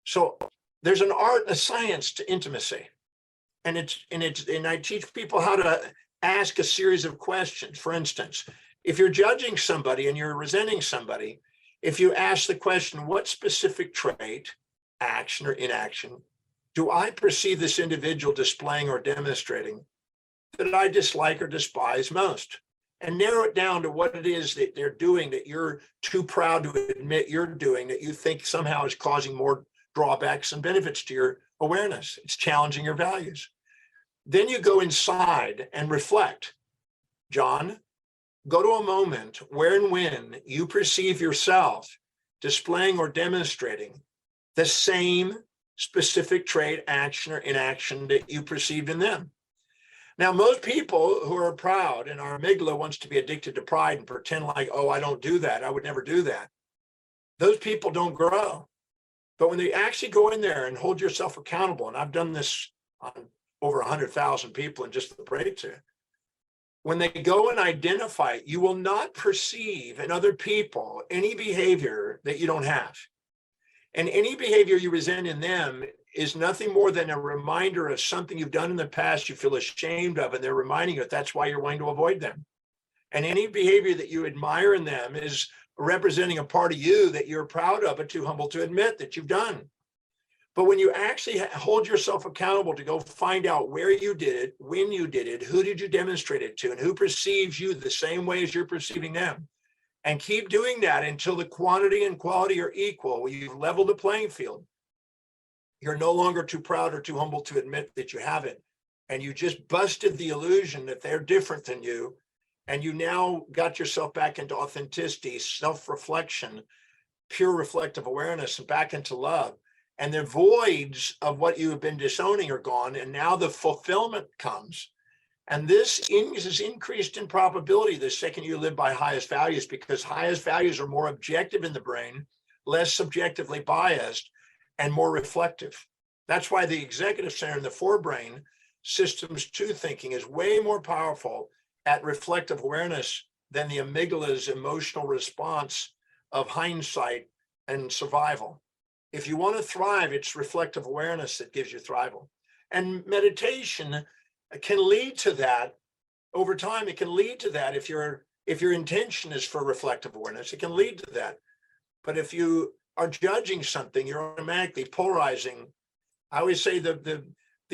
So there's an art and a science to intimacy. And I teach people how to ask a series of questions. For instance, if you're judging somebody and you're resenting somebody, if you ask the question, what specific trait, action or inaction, do I perceive this individual displaying or demonstrating that I dislike or despise most? And narrow it down to what it is that they're doing that you're too proud to admit you're doing, that you think somehow is causing more drawbacks and benefits to your awareness. It's challenging your values. Then you go inside and reflect. John, go to a moment where and when you perceive yourself displaying or demonstrating the same specific trait, action, or inaction that you perceived in them. Now, most people who are proud, and our amygdala wants to be addicted to pride and pretend like, oh, I don't do that, I would never do that. Those people don't grow. But when they actually go in there and hold yourself accountable, and I've done this on over 100,000 people in just the breakthrough, when they go and identify, you will not perceive in other people any behavior that you don't have. And any behavior you resent in them is nothing more than a reminder of something you've done in the past you feel ashamed of, and they're reminding you that's why you're wanting to avoid them. And any behavior that you admire in them is representing a part of you that you're proud of but too humble to admit that you've done. But when you actually hold yourself accountable to go find out where you did it, when you did it, who did you demonstrate it to, and who perceives you the same way as you're perceiving them, and keep doing that until the quantity and quality are equal, you've leveled the playing field. You're no longer too proud or too humble to admit that you have it. And you just busted the illusion that they're different than you. And you now got yourself back into authenticity, self-reflection, pure reflective awareness, and back into love. And the voids of what you have been disowning are gone. And now the fulfillment comes. And this is increased in probability the second you live by highest values, because highest values are more objective in the brain, less subjectively biased, and more reflective. That's why the executive center in the forebrain, systems 2 thinking, is way more powerful at reflective awareness than the amygdala's emotional response of hindsight and survival. If you want to thrive, it's reflective awareness that gives you thrival. And meditation can lead to that over time. It can lead to that if your intention is for reflective awareness, it can lead to that. But if you are judging something, you're automatically polarizing. I always say the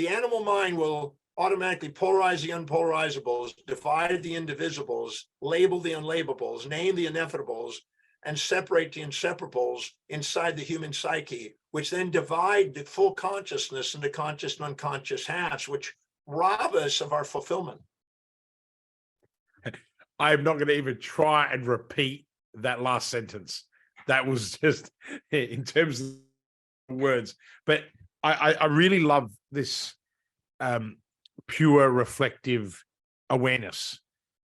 animal mind will automatically polarize the unpolarizables, divide the indivisibles, label the unlabellables, name the inevitables, and separate the inseparables inside the human psyche, which then divide the full consciousness into conscious and unconscious halves, which rob us of our fulfillment. I'm not going to even try and repeat that last sentence. That was just in terms of words. But I really love this pure reflective awareness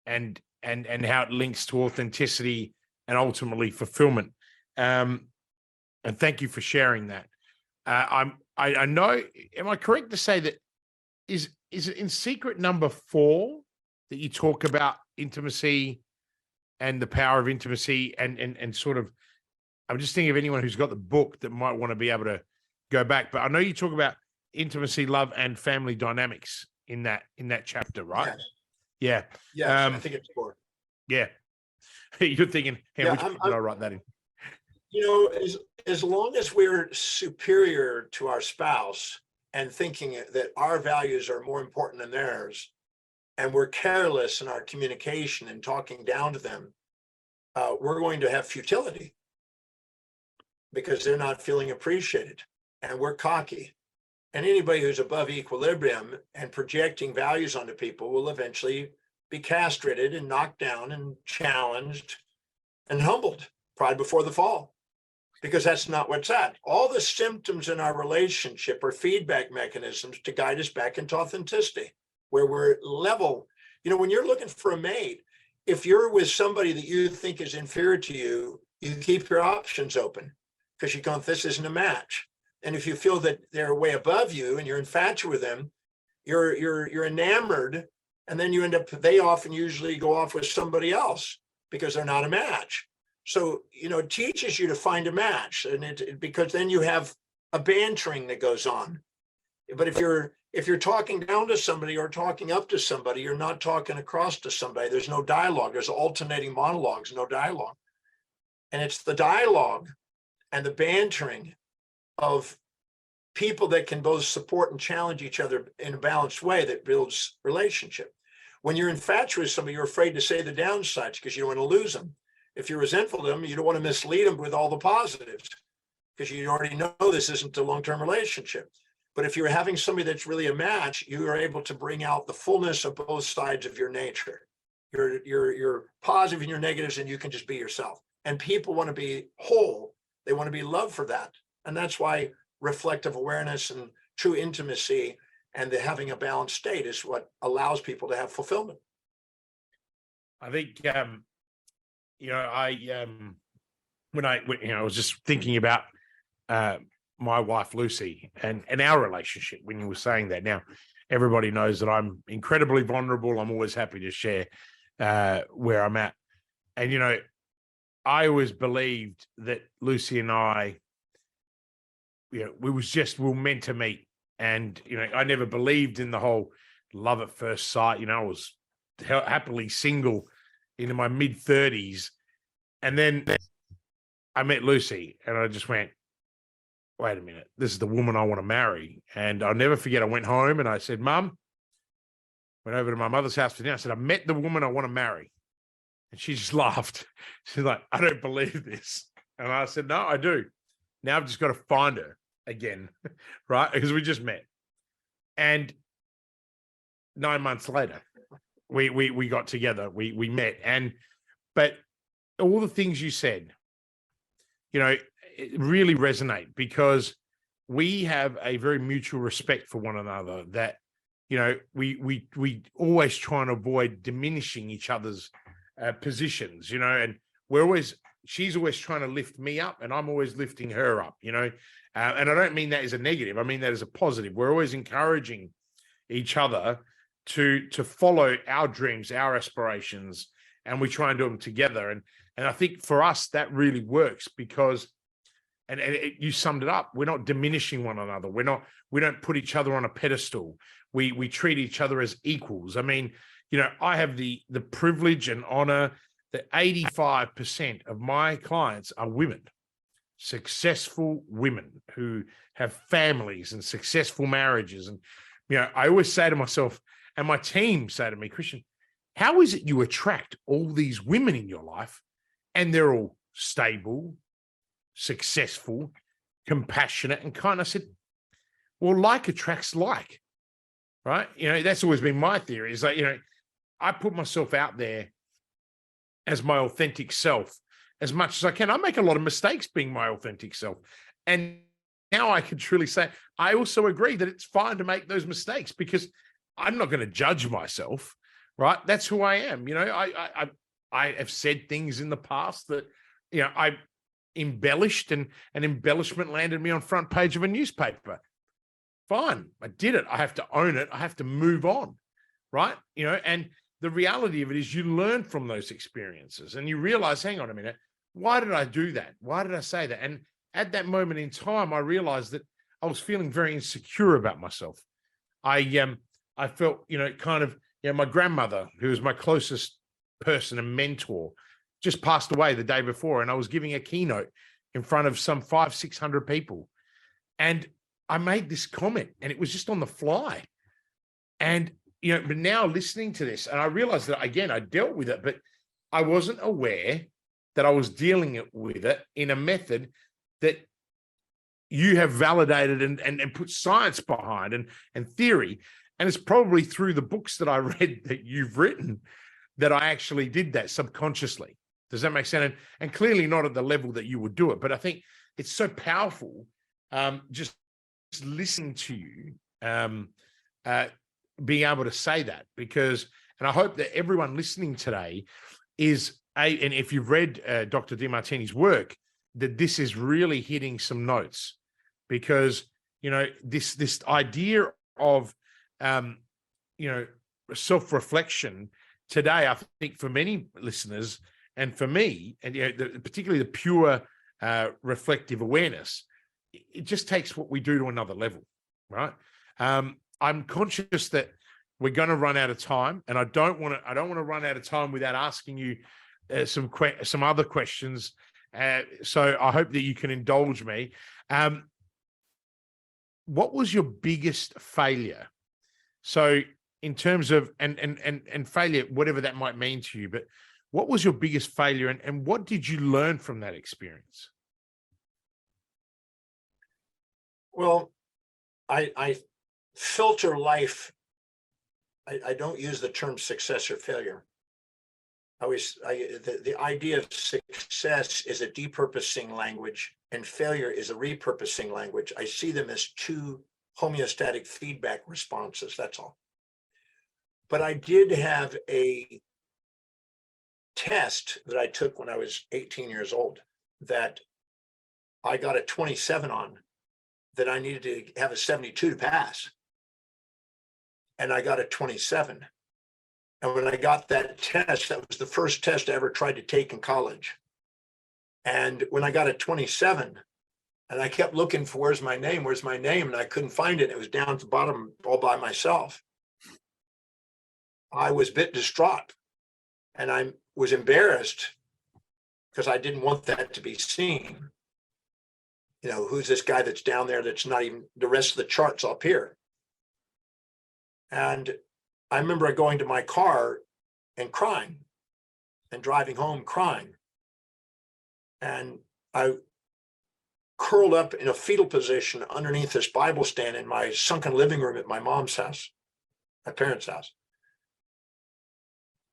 and how it links to authenticity and ultimately fulfillment. And thank you for sharing that. I know, am I correct to say that is it in secret number 4 that you talk about intimacy and the power of intimacy and sort of, I'm just thinking of anyone who's got the book that might want to be able to go back, but I know you talk about intimacy, love, and family dynamics in that chapter, right? Yes. Yeah. I think it's 4. Yeah. You're thinking, hey, which book did I write that in? As long as we're superior to our spouse and thinking that our values are more important than theirs, and we're careless in our communication and talking down to them, we're going to have futility because they're not feeling appreciated, and we're cocky. And anybody who's above equilibrium and projecting values onto people will eventually be castrated and knocked down and challenged and humbled, pride before the fall, because that's not what's at. All the symptoms in our relationship are feedback mechanisms to guide us back into authenticity, where we're level. When you're looking for a mate, if you're with somebody that you think is inferior to you, you keep your options open because you go, this isn't a match. And if you feel that they're way above you and you're infatuated with them, you're enamored, and then you end up, they often usually go off with somebody else because they're not a match. So, it teaches you to find a match, and because then you have a bantering that goes on. But if you're talking down to somebody or talking up to somebody, you're not talking across to somebody. There's no dialogue. There's alternating monologues, no dialogue. And it's the dialogue and the bantering of people that can both support and challenge each other in a balanced way that builds relationship. When you're infatuated with somebody, you're afraid to say the downsides because you don't want to lose them. If you're resentful of them, you don't want to mislead them with all the positives because you already know this isn't a long-term relationship. But if you're having somebody that's really a match, you are able to bring out the fullness of both sides of your nature. You're positive in your negatives, and you can just be yourself. And people want to be whole. They want to be loved for that. And that's why reflective awareness and true intimacy and having a balanced state is what allows people to have fulfillment. I think, when I was just thinking about my wife, Lucy, and our relationship when you were saying that. Now, everybody knows that I'm incredibly vulnerable. I'm always happy to share where I'm at. And, I always believed that Lucy and I, we were meant to meet. And, I never believed in the whole love at first sight. I was happily single into my mid-30s. And then I met Lucy and I just went, wait a minute, this is the woman I want to marry. And I'll never forget, I went home and I said, Mum, went over to my mother's house for dinner. I said, I met the woman I want to marry. And she just laughed. She's like, I don't believe this. And I said, no, I do. Now I've just got to find her again, right? Because we just met. And 9 months later, we got together, we met. But all the things you said, it really resonate because we have a very mutual respect for one another that, we always try and avoid diminishing each other's positions, and she's always trying to lift me up and I'm always lifting her up, and I don't mean that as a negative. I mean that as a positive. We're always encouraging each other to follow our dreams, our aspirations, and we try and do them together. And I think for us, that really works because, and you summed it up, we're not diminishing one another. We don't put each other on a pedestal. We treat each other as equals. I mean, I have the privilege and honor that 85% of my clients are women, successful women who have families and successful marriages and I always say to myself, and my team say to me, Kristian, how is it you attract all these women in your life and they're all stable, successful, compassionate, and kind? I said, well, like attracts like, right? That's always been my theory, is like, I put myself out there as my authentic self as much as I can. I make a lot of mistakes being my authentic self. And now I can truly say, I also agree that it's fine to make those mistakes, because I'm not going to judge myself, right? That's who I am. I have said things in the past that, I embellished, and embellishment landed me on front page of a newspaper. Fine. I did it. I have to own it. I have to move on, right? And the reality of it is you learn from those experiences and you realize, hang on a minute, why did I do that? Why did I say that? And at that moment in time, I realized that I was feeling very insecure about myself. I felt, my grandmother, who was my closest person and mentor, just passed away the day before, and I was giving a keynote in front of some 500-600 people. And I made this comment, and it was just on the fly. And, but now listening to this, and I realized that, again, I dealt with it, but I wasn't aware that I was dealing with it in a method that you have validated and put science behind and theory. And it's probably through the books that I read that you've written that I actually did that subconsciously. Does that make sense? And clearly not at the level that you would do it. But I think it's so powerful, just listening to you, being able to say that, because, and I hope that everyone listening today is, and if you've read Dr. Demartini's work, that this is really hitting some notes, because, this idea of, self-reflection today, I think for many listeners and for me, and particularly the pure reflective awareness, it just takes what we do to another level, right? I'm conscious that we're going to run out of time, and I don't want to run out of time without asking you some other questions. So I hope that you can indulge me. What was your biggest failure? So in terms of, and failure, whatever that might mean to you, but what was your biggest failure, and what did you learn from that experience? Well, I filter life. I don't use the term success or failure. The idea of success is a depurposing language, and failure is a repurposing language. I see them as two homeostatic feedback responses. That's all. But I did have a test that I took when I was 18 years old that I got a 27 on, that I needed to have a 72 to pass. And I got a 27. And when I got that test, that was the first test I ever tried to take in college. And when I got a 27, and I kept looking for where's my name, and I couldn't find it. It was down at the bottom all by myself. I was a bit distraught, and I was embarrassed because I didn't want that to be seen. Who's this guy that's down there that's not even the rest of the charts up here? And I remember going to my car and crying and driving home crying. And I curled up in a fetal position underneath this Bible stand in my sunken living room at my mom's house, my parents' house.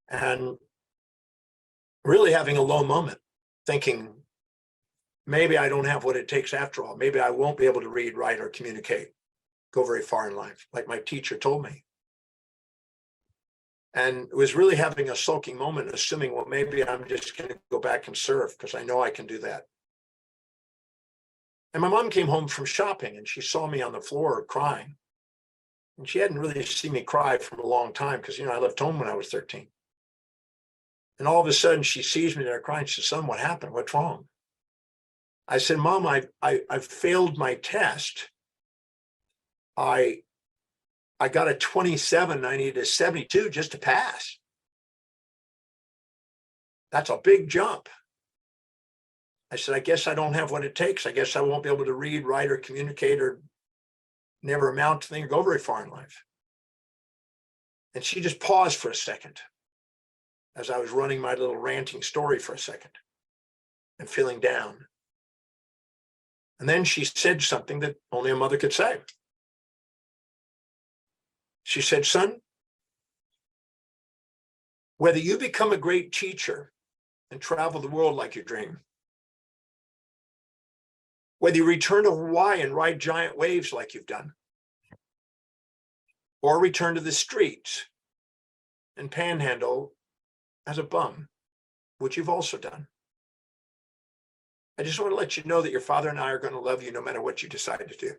And really having a low moment, thinking, maybe I don't have what it takes after all. Maybe I won't be able to read, write, or communicate, go very far in life, like my teacher told me. And it was really having a sulking moment, assuming, well, maybe I'm just going to go back and surf because I know I can do that. And my mom came home from shopping, and she saw me on the floor crying. And she hadn't really seen me cry for a long time because, I left home when I was 13. And all of a sudden she sees me there crying. She said, "Son, what happened? What's wrong?" I said, "Mom, I failed my test. I got a 27. I needed a 72 just to pass. That's a big jump." I said, "I guess I don't have what it takes. I guess I won't be able to read, write, or communicate or never amount to anything, go very far in life. And she just paused for a second as I was running my little ranting story for a second and feeling down. And then she said something that only a mother could say. She said, son, whether you become a great teacher and travel the world like you dream, whether you return to Hawaii and ride giant waves like you've done, or return to the streets and panhandle as a bum, which you've also done, I just want to let you know that your father and I are going to love you no matter what you decide to do.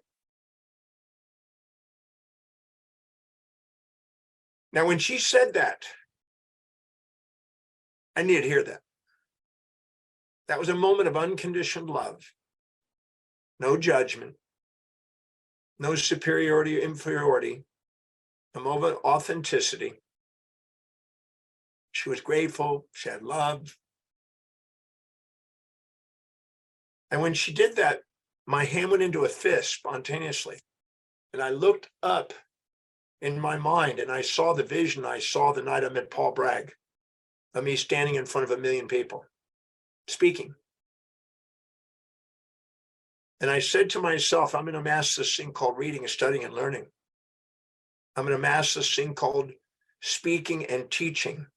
Now, when she said that, I needed to hear that. That was a moment of unconditioned love. No judgment, no superiority or inferiority, a moment of authenticity. She was grateful, she had love. And when she did that, my hand went into a fist spontaneously. And I looked up in my mind and I saw the vision I saw the night I met Paul Bragg, of me standing in front of 1 million people, speaking. And I said to myself, I'm going to master this thing called reading and studying and learning. I'm going to master this thing called speaking and teaching.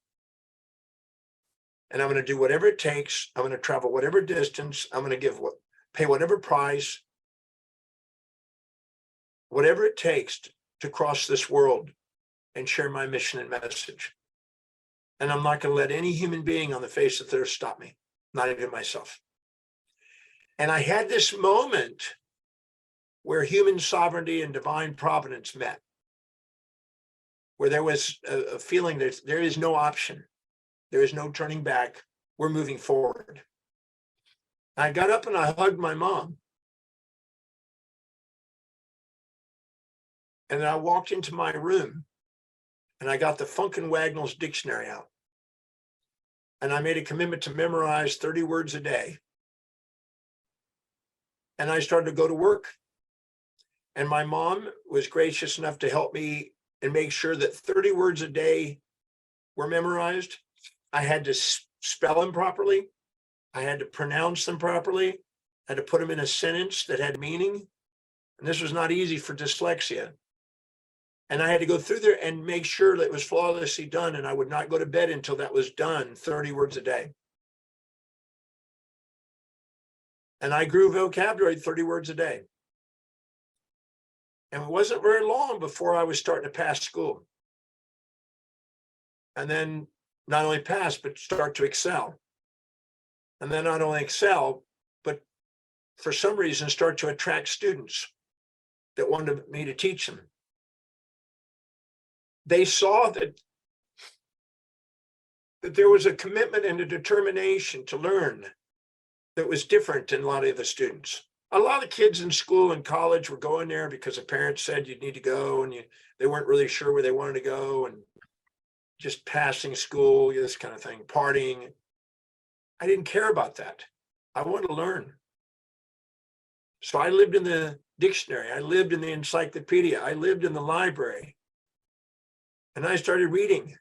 And I'm going to do whatever it takes. I'm going to travel whatever distance. I'm going to pay whatever price, whatever it takes to cross this world and share my mission and message. And I'm not going to let any human being on the face of the earth stop me, not even myself. And I had this moment where human sovereignty and divine providence met, where there was a feeling that there is no option. There is no turning back. We're moving forward. I got up and I hugged my mom. And then I walked into my room and I got the Funk and Wagnalls dictionary out. And I made a commitment to memorize 30 words a day. And I started to go to work. And my mom was gracious enough to help me and make sure that 30 words a day were memorized. I had to spell them properly. I had to pronounce them properly. I had to put them in a sentence that had meaning. And this was not easy for dyslexia. And I had to go through there and make sure that it was flawlessly done. And I would not go to bed until that was done, 30 words a day. And I grew vocabulary 30 words a day. And it wasn't very long before I was starting to pass school. And then not only pass, but start to excel. And then not only excel, but for some reason start to attract students that wanted me to teach them. They saw that there was a commitment and a determination to learn that was different than a lot of the students. A lot of kids in school and college were going there because the parents said you need to go, and they weren't really sure where they wanted to go, and just passing school, this kind of thing, partying. I didn't care about that. I wanted to learn. So I lived in the dictionary. I lived in the encyclopedia. I lived in the library. And I started reading.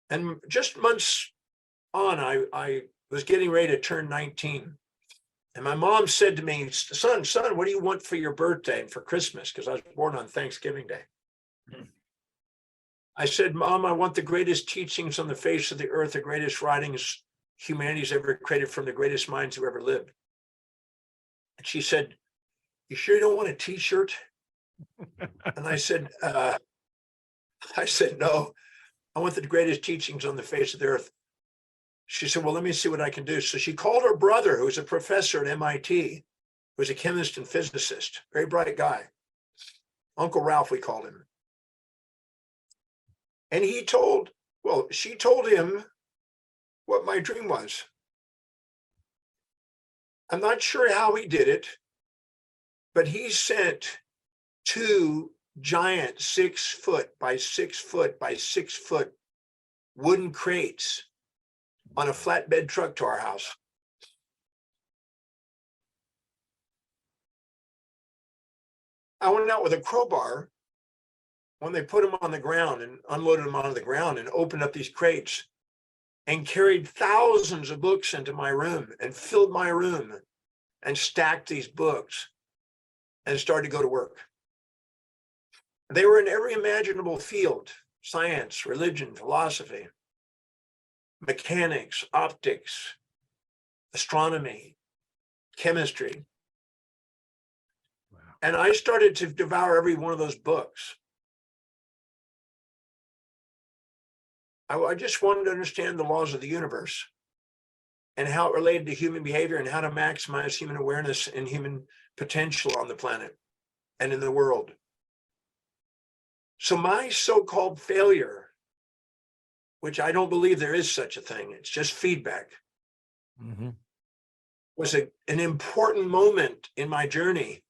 And just months on, I was getting ready to turn 19. And my mom said to me, son, what do you want for your birthday and for Christmas? Because I was born on Thanksgiving Day. I said, Mom, I want the greatest teachings on the face of the earth, the greatest writings humanity's ever created from the greatest minds who ever lived. And she said, you sure you don't want a t-shirt? And I said, no, I want the greatest teachings on the face of the earth. She said, well, let me see what I can do. So she called her brother, who was a professor at MIT, who was a chemist and physicist, very bright guy. Uncle Ralph, we called him. And she told him what my dream was. I'm not sure how he did it, but he sent 2 giant 6 foot by 6 foot by 6 foot wooden crates on a flatbed truck to our house. I went out with a crowbar when they put them on the ground and unloaded them onto the ground and opened up these crates and carried thousands of books into my room and filled my room and stacked these books and started to go to work. They were in every imaginable field: science, religion, philosophy, mechanics, optics, astronomy, chemistry. Wow. And I started to devour every one of those books. I just wanted to understand the laws of the universe and how it related to human behavior and how to maximize human awareness and human potential on the planet and in the world. So my so-called failure, which I don't believe there is such a thing, it's just feedback, was an important moment in my journey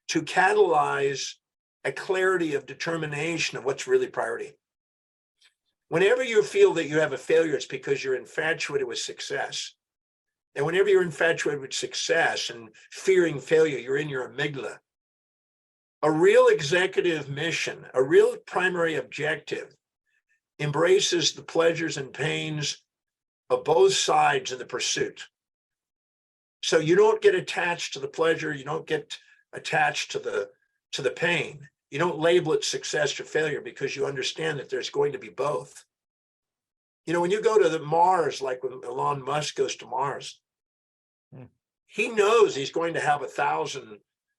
to catalyze a clarity of determination of what's really priority. Whenever you feel that you have a failure, it's because you're infatuated with success. And whenever you're infatuated with success and fearing failure, you're in your amygdala. A real executive mission, a real primary objective, embraces the pleasures and pains of both sides in the pursuit. So you don't get attached to the pleasure, you don't get attached to the pain. You don't label it success or failure because you understand that there's going to be both. You know, when you go to the Mars, like when Elon Musk goes to Mars, he knows he's going to have 1,000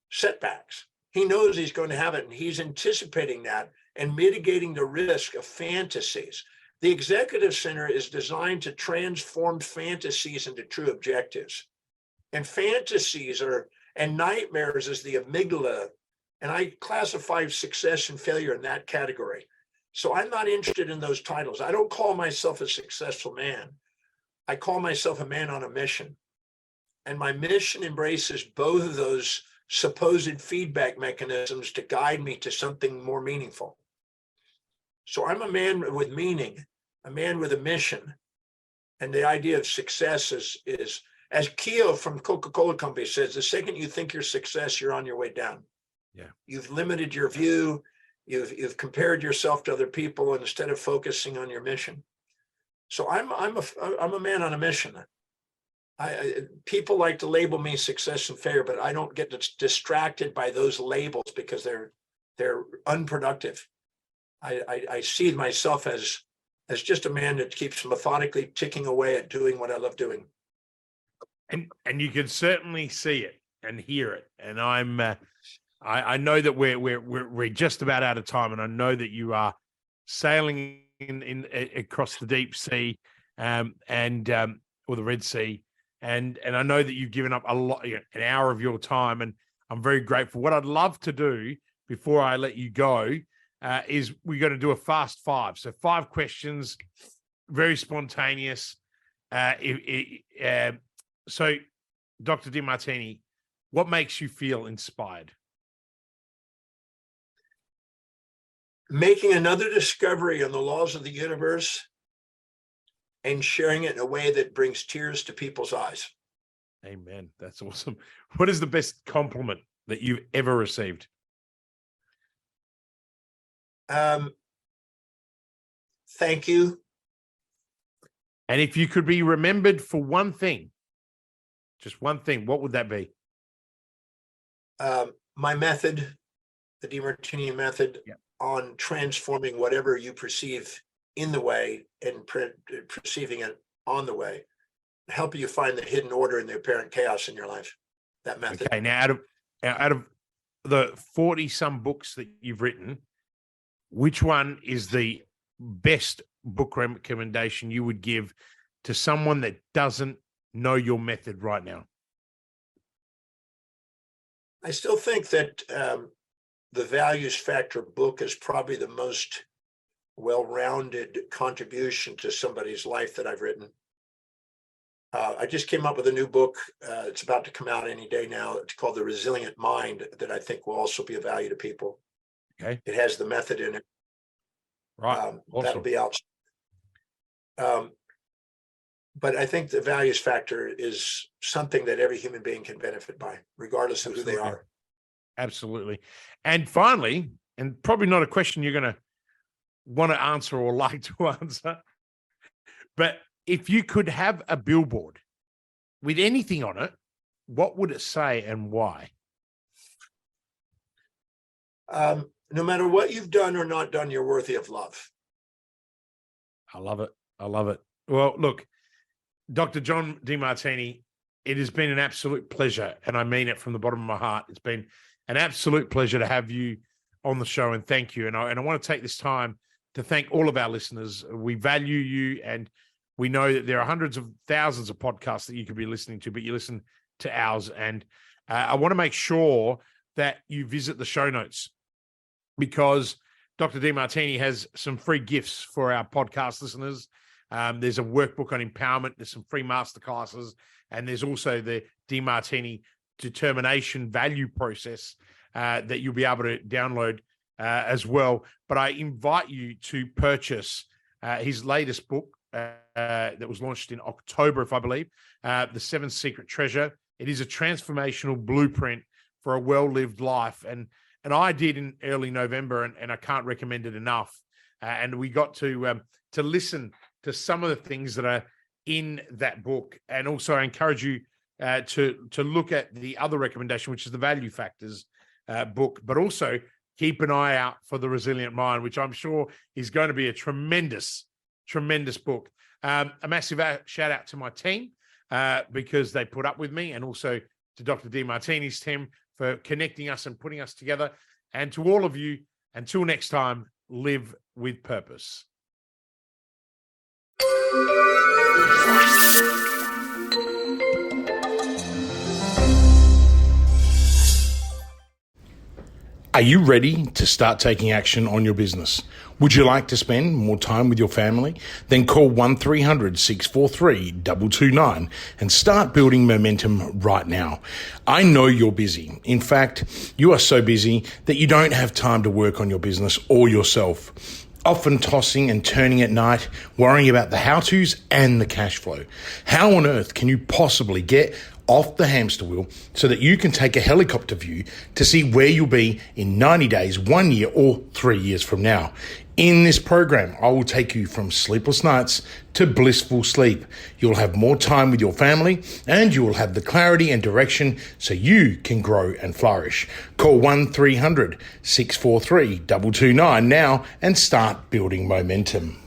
setbacks. He knows he's going to have it, and he's anticipating that and mitigating the risk of fantasies. The executive center is designed to transform fantasies into true objectives. And fantasies and nightmares is the amygdala. And I classify success and failure in that category. So I'm not interested in those titles. I don't call myself a successful man. I call myself a man on a mission. And my mission embraces both of those supposed feedback mechanisms to guide me to something more meaningful. So I'm a man with meaning, a man with a mission. And the idea of success is as Keo from Coca-Cola Company says, the second you think you're success, you're on your way down. Yeah. You've limited your view. You've compared yourself to other people instead of focusing on your mission. So I'm a man on a mission. People like to label me success and failure, but I don't get distracted by those labels because they're unproductive. I see myself as just a man that keeps methodically ticking away at doing what I love doing. And you can certainly see it and hear it. And I know that we're just about out of time, and I know that you are sailing in across the deep sea, or the Red Sea, and I know that you've given up a lot, an hour of your time, and I'm very grateful. What I'd love to do before I let you go is we're going to do a fast five. So 5 questions, very spontaneous. So, Dr. Demartini, what makes you feel inspired? Making another discovery on the laws of the universe and sharing it in a way that brings tears to people's eyes. Amen. That's awesome. What is the best compliment that you've ever received? Thank you. And if you could be remembered for one thing, just one thing, what would that be? My method, the Demartini method, on transforming whatever you perceive in the way and perceiving it on the way, help you find the hidden order in the apparent chaos in your life. That method. Okay, now out of the 40 some books that you've written, which one is the best book recommendation you would give to someone that doesn't know your method right now? I still think that the Values Factor book is probably the most well-rounded contribution to somebody's life that I've written. I just came up with a new book. It's about to come out any day now. It's called The Resilient Mind, that I think will also be of value to people. Okay. It has the method in it. Right. Awesome. That'll be out. But I think the Values Factor is something that every human being can benefit by, regardless of who they are. Absolutely. And finally, and probably not a question you're going to want to answer or like to answer, but if you could have a billboard with anything on it, what would it say and why? No matter what you've done or not done, you're worthy of love. I love it. I love it. Well, look, Dr. John Demartini, it has been an absolute pleasure, and I mean it from the bottom of my heart. It's been an absolute pleasure to have you on the show, and thank you. And I want to take this time to thank all of our listeners. We value you, and we know that there are hundreds of thousands of podcasts that you could be listening to, but you listen to ours. And I want to make sure that you visit the show notes, because Dr. Demartini has some free gifts for our podcast listeners. There's a workbook on empowerment. There's some free masterclasses. And there's also the Demartini determination value process that you'll be able to download as well. But I invite you to purchase his latest book that was launched in October, if I believe, The Seventh Secret Treasure. It is a transformational blueprint for a well-lived life. And I did in early November, and I can't recommend it enough. And we got to listen to some of the things that are in that book. And also I encourage you to look at the other recommendation, which is the Value Factors book, but also keep an eye out for The Resilient Mind, which I'm sure is going to be a tremendous book. A massive shout out to my team because they put up with me, and also to Dr. Demartini's team for connecting us and putting us together. And to all of you, until next time, live with purpose. Are you ready to start taking action on your business? Would you like to spend more time with your family? Then call 1-300-643-229 and start building momentum right now. I know you're busy. In fact, you are so busy that you don't have time to work on your business or yourself. Often tossing and turning at night, worrying about the how-tos and the cash flow. How on earth can you possibly get off the hamster wheel so that you can take a helicopter view to see where you'll be in 90 days, 1 year, or 3 years from now? In this program, I will take you from sleepless nights to blissful sleep. You'll have more time with your family, and you will have the clarity and direction so you can grow and flourish. Call 1-300-643-229 now and start building momentum.